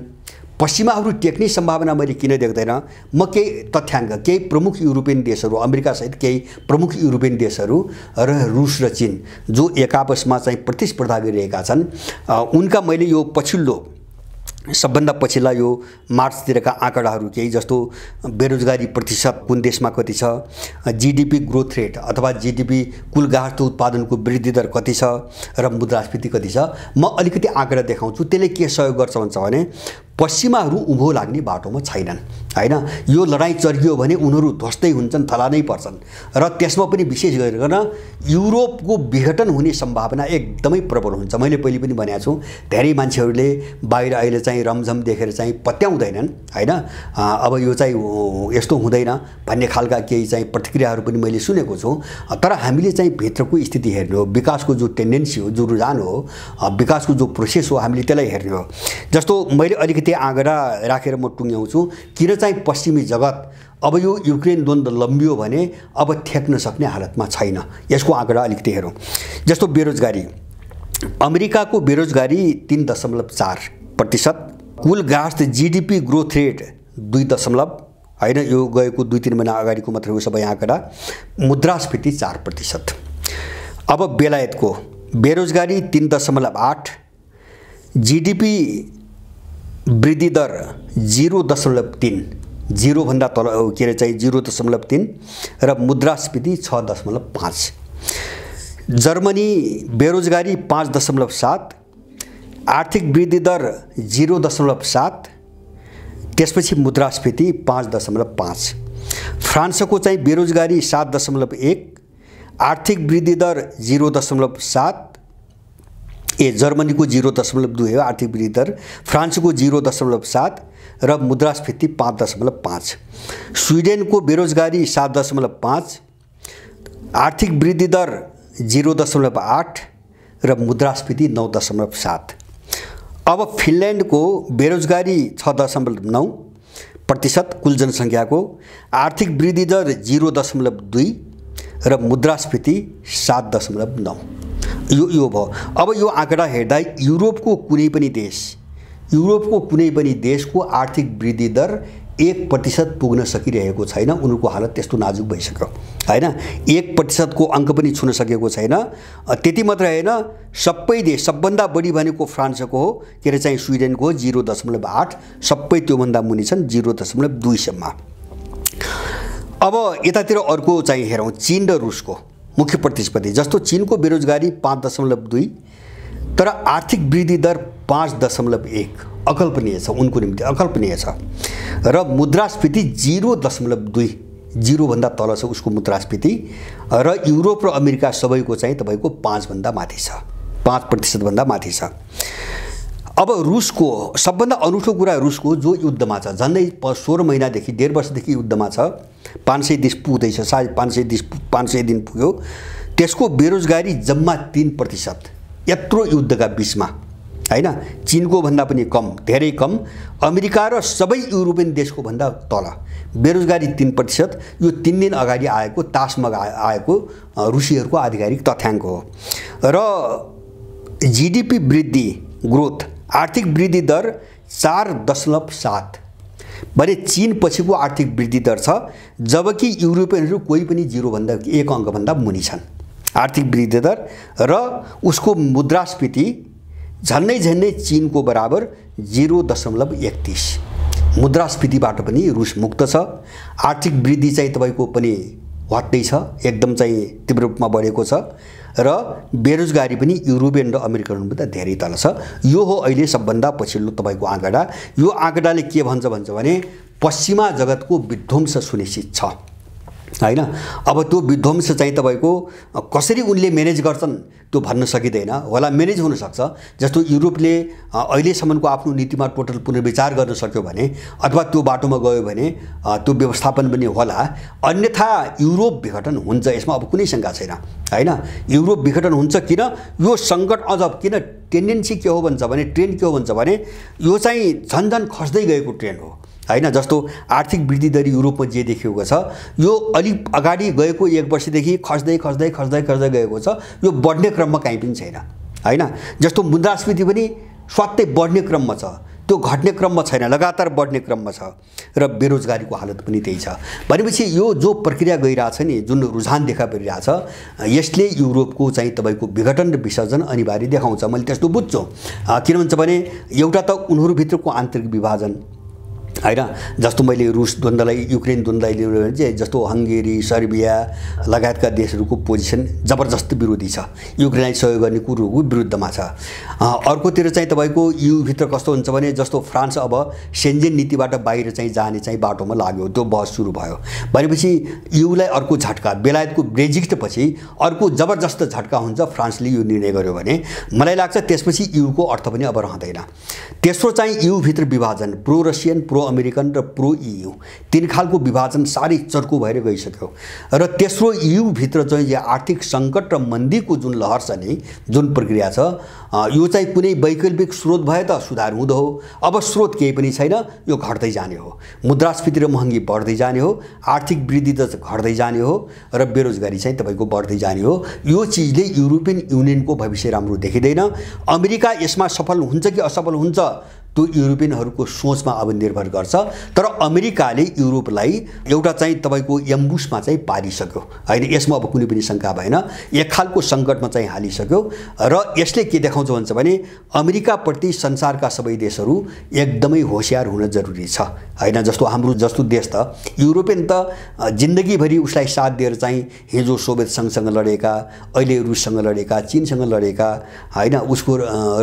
पश्चिमाहरू टेक्ने सम्भावना मैले किन देख्दैन, म केही तथ्याङ्क, केही प्रमुख युरोपियन देशहरू, अमेरिकासहित केही प्रमुख युरोपियन देशहरू र रुस र चीन जो एक आपसमा चाहिँ प्रतिस्पर्धा गरिरहेका छन्, उनका मैले यो पछिल्लो सबभन्दा पछिल्ला यो मार्चतिरका आँकडाहरू केही, जस्तो बेरोजगारी प्रतिशत कुन देशमा कति छ, जीडीपी ग्रोथ रेट अथवा जीडीपी कुल गार्हस्थ्य उत्पादनको वृद्धि दर कति छ र मुद्रास्फीति कति छ, म अलिकति आँकडा देखाउँछु। त्यसले के सहयोग गर्छ भन्छ भने पश्चिमाहरू उँभो लाग्ने बाटोमा छैनन्, हैन। यो लडाईँ चर्कियो भने उनीहरू ध्वस्तै हुन्छन्, थलानै पर्छन् र त्यसमा पनि विशेष गरिकन युरोपको विघटन हुने सम्भावना एकदमै प्रबल हुन्छ। मैले पहिले पनि भनेको छु, धेरै मान्छेहरूले बाहिर अहिले चाहिँ रमझम देखेर चाहिँ पत्याउँदैनन्, हैन, अब यो चाहिँ यस्तो हुँदैन भन्ने खालका केही चाहिँ प्रतिक्रियाहरू पनि मैले सुनेको छु। तर हामीले चाहिँ भित्रको स्थिति हेर्ने हो, विकासको जो टेन्डेन्सी हो, जो रुझान हो, विकासको जो प्रोसेस हो, हामीले त्यसलाई हेर्ने हो। जस्तो मैले अलिकति आँकडा राखेर म टुङ्ग्याउँछु, किन चाहिँ पश्चिमी जगत अब यो युक्रेन द्वन्द्व लम्बियो भने अब ठेक्न सक्ने हालतमा छैन। यसको आँकडा अलिकति हेरौँ। जस्तो बेरोजगारी, अमेरिकाको बेरोजगारी 3.4%, कुल गार्हस्थ्य जीडीपी ग्रोथ रेट 2, हैन, यो गएको 2-3 महिना अगाडिको मात्रै हो सबै आँकडा, मुद्रास्फीति 4%। अब बेलायतको बेरोजगारी 3.8, जीडीपी वृद्धि दर 0.3, 0 भन्दा तल के अरे चाहिँ 0.3 र मुद्रास्फीति 6.5। जर्मनी बेरोजगारी 5.7, आर्थिक वृद्धि दर 0.7, त्यसपछि मुद्रास्फीति 5.5। फ्रान्सको चाहिँ बेरोजगारी 7.1, आर्थिक वृद्धि दर 0.7, जर्मनीको 0.2 हो आर्थिक वृद्धि दर, फ्रान्सको 0.7 र मुद्रास्फीति 5.5। स्विडेनको बेरोजगारी 7.5, आर्थिक वृद्धि दर 0.8 र मुद्रास्फीति 9.7। अब फिनल्यान्डको बेरोजगारी 6.9% कुल जनसङ्ख्याको, आर्थिक वृद्धि दर 0.2 र मुद्रास्फीति 7.9। यो भयो। अब यो आँकडा हेर्दा युरोपको कुनै पनि देशको आर्थिक वृद्धि दर 1% पुग्न सकिरहेको छैन। उनीहरूको हालत त्यस्तो नाजुक भइसक्यो, हैन। 1% को अङ्क पनि छुन सकेको छैन। त्यति मात्र हैन, सबै देश सबभन्दा बढी भनेको फ्रान्सको हो, के अरे चाहिँ स्विडेनको हो 0.8, सबै त्योभन्दा मुनि छन् 0.2 सम्म। अब यतातिर अर्को चाहिँ हेरौँ, चीन र रुसको मुख्य प्रतिस्पर्धी। जस्तो चीनको बेरोजगारी 5.2 तर आर्थिक वृद्धि दर 5.1 अकल्पनीय छ, उनको निम्ति अकल्पनीय छ। र मुद्रास्फीति 0.2, 0 भन्दा तल छ उसको मुद्रास्फीति। र युरोप र अमेरिका सबैको चाहिँ तपाईको 5 भन्दा माथि छ, 5% भन्दा माथि छ। अब रुसको सबभन्दा अनौठो कुरा, रुसको जो युद्धमा छ, झन्डै 16 महिनादेखि 1.5 वर्षदेखि युद्धमा छ, 500 दिन पुग्दैछ, सायद 500 दिन पुग्यो। त्यसको बेरोजगारी जम्मा 3%। यत्रो युद्धका बीचमा हैन, चीनको भन्दा पनि कम, धेरै कम। अमेरिका र सबै युरोपियन देशको भन्दा तल बेरोजगारी 3%। यो 3 दिन अगाडि आएको तासमा आएको रुसीहरूको आधिकारिक तथ्याङ्क हो। र जीडीपी वृद्धि ग्रोथ, आर्थिक वृद्धि दर 4.7 भने चीन पछिको आर्थिक वृद्धि दर छ, जबकि युरोपियनहरू कोही पनि 0 भन्दा 1 अङ्कभन्दा मुनि छन् आर्थिक वृद्धि दर। र उसको मुद्रास्फीति झन्डै चीनको बराबर 0.31। मुद्रास्फीतिबाट पनि रुस मुक्त छ। आर्थिक वृद्धि चाहिँ तपाईको पनि घट्दै छ, एकदम चाहिँ तीव्र रूपमा बढेको छ। र बेरोजगारी पनि युरोपियन र अमेरिकनभन्दा धेरै तल छ। यो हो अहिले सबभन्दा पछिल्लो तपाईको आँकडा। यो आँकडाले के भन्छ भने पश्चिमा जगतको विध्वंस सुनिश्चित छ हैन। अब त्यो विध्वंस चाहिँ तपाईको कसरी उनले म्यानेज गर्छन् त्यो भन्न सकिँदैन होला, म्यानेज हुन सक्छ। जस्तो युरोपले अहिलेसम्मको आफ्नो नीतिमा टोटल पुनर्विचार गर्न सक्यो भने, अथवा त्यो बाटोमा गयो भने त्यो व्यवस्थापन पनि होला। अन्यथा युरोप विघटन हुन्छ, यसमा अब कुनै शङ्का छैन हैन। युरोप विघटन हुन्छ। किन यो सङ्कट अझ किन टेन्डेन्सी के हो भन्छ भने, ट्रेन्ड के हो भन्छ भने, यो चाहिँ झन्झन खस्दै गएको ट्रेन्ड हो हैन। जस्तो आर्थिक वृद्धि दर युरोपमा जे देखिएको छ, यो अलिक अगाडि गएको 1 वर्षदेखि खस्दै गएको छ। यो बढ्ने क्रममा कहीँ पनि छैन हैन। जस्तो मुद्रास्फीति पनि स्वात्तै बढ्ने क्रममा छ, त्यो घट्ने क्रममा छैन, लगातार बढ्ने क्रममा छ। र बेरोजगारीको हालत पनि त्यही छ। भनेपछि यो जो प्रक्रिया गइरहेछ नि, जुन रुझान देखा परिरहेछ, यसले युरोपको चाहिँ तपाईको विघटन र विसर्जन अनिवार्य देखाउँछ। मैले त्यस्तो बुझ्छु। किन भन्छ भने एउटा त उनीहरूभित्रको आन्तरिक विभाजन हैन। जस्तो मैले रुस द्वन्द्वलाई, युक्रेन द्वन्द्वलाई लिनु भने चाहिँ जस्तो हङ्गेरी, सर्बिया लगायतका देशहरूको पोजिसन जबरजस्त विरोधी छ, युक्रेनलाई सहयोग गर्ने कुरोको विरुद्धमा छ। अर्कोतिर चाहिँ तपाईको युभित्र कस्तो हुन्छ भने, जस्तो फ्रान्स अब सेन्जेन नीतिबाट बाहिर चाहिँ जाने चाहिँ बाटोमा लाग्यो, त्यो बहस सुरु भयो भनेपछि युलाई अर्को झट्का, बेलायतको ब्रेक्जिट पछि अर्को जबरजस्त झट्का हुन्छ फ्रान्सले यो निर्णय गर्यो भने। मलाई लाग्छ त्यसपछि युको अर्थ पनि अब रहँदैन। तेस्रो चाहिँ युभित्र विभाजन, प्रो रसियन, प्रो अमेरिकन र प्रो EU, 3 खालको विभाजन साह्रै चर्को भएर गइसक्यो। र तेस्रो युभित्र चाहिँ आर्थिक सङ्कट र मन्दीको जुन लहर छ नि, जुन प्रक्रिया छ, यो चाहिँ कुनै वैकल्पिक स्रोत भए त सुधार हुँदो हो। अब स्रोत केही पनि छैन, यो घट्दै जाने हो। मुद्रास्फीति र महँगी बढ्दै जाने हो, आर्थिक वृद्धि त घट्दै जाने हो, र बेरोजगारी चाहिँ तपाईको बढ्दै जाने हो। यो चिजले युरोपियन युनियनको भविष्य राम्रो देखिँदैन। अमेरिका यसमा सफल हुन्छ कि असफल हुन्छ त्यो युरोपियनहरूको सोचमा अब निर्भर गर्छ। तर अमेरिकाले युरोपलाई एउटा चाहिँ तपाईको एम्बुसमा चाहिँ पारिसक्यो हैन, यसमा अब कुनै पनि शङ्का भएन। एक खालको सङ्कटमा चाहिँ हालिसक्यो। र यसले के देखाउँछ भन्छ भने, अमेरिकाप्रति संसारका सबै देशहरू एकदमै होशियार हुन जरुरी छ हैन। जस्तो हाम्रो जस्तो देश त युरोपियन त जिन्दगीभरि उसलाई साथ दिएर चाहिँ हिजो सोभियत सङ्घसँग लडेका, अहिले रुससँग लडेका, चीनसँग लडेका हैन, उसको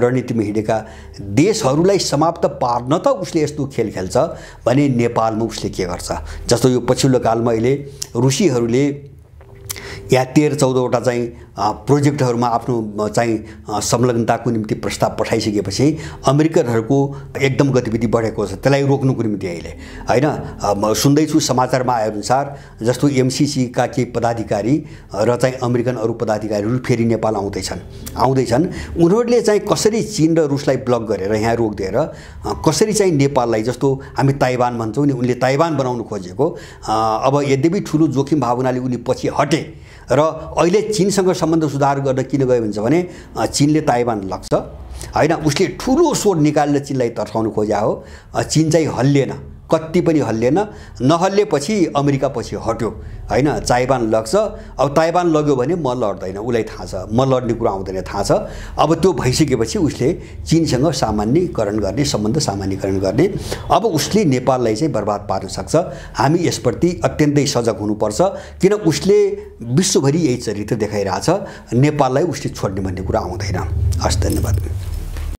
रणनीतिमा हिँडेका देशहरूलाई समाप्त पार्न त उसले यस्तो खेल खेल्छ भने नेपालमा उसले के गर्छ। जस्तो यो पछिल्लो कालमा अहिले रुसीहरूले या 13-14वटा चाहिँ प्रोजेक्टहरूमा आफ्नो चाहिँ संलग्नताको निम्ति प्रस्ताव पठाइसकेपछि अमेरिकनहरूको एकदम गतिविधि बढेको छ, त्यसलाई रोक्नुको निम्ति अहिले हैन। सुन्दैछु समाचारमा आएअनुसार जस्तो MCC का केही पदाधिकारी र चाहिँ अमेरिकन अरू पदाधिकारीहरू फेरि नेपाल आउँदैछन्। उनीहरूले चाहिँ कसरी चीन र रुसलाई ब्लक गरेर यहाँ रोकिदिएर कसरी चाहिँ नेपाललाई, जस्तो हामी ताइवान भन्छौँ नि, उनले ताइवान बनाउनु खोजेको। अब यद्यपि ठुलो जोखिम भावनाले उनी पछि हटे र अहिले चीनसँग सम्बन्ध सुधार गर्न किन गयो भन्छ भने चीनले ताइवान लग्छ हैन, उसले ठुलो स्वर निकालेर चीनलाई तर्साउनु खोज्या हो। चीन चाहिँ हल्लिएन कति पनि हल्लिएन। नहल्लिएपछि अमेरिका पछि हट्यो हैन। ताइवान लग्छ। अब ताइवान लग्यो भने म लड्दैन, उसलाई थाहा छ म लड्ने कुरा आउँदैन, थाहा छ। अब त्यो भइसकेपछि उसले चीनसँग सामान्यीकरण गर्ने, सम्बन्ध सामान्यीकरण गर्ने। अब उसले नेपाललाई चाहिँ बर्बाद पार्न सक्छ। हामी यसप्रति अत्यन्तै सजग हुनुपर्छ, किन उसले विश्वभरि यही चरित्र देखाइरहेछ। नेपाललाई उसले छोड्ने भन्ने कुरा आउँदैन। हस्, धन्यवाद।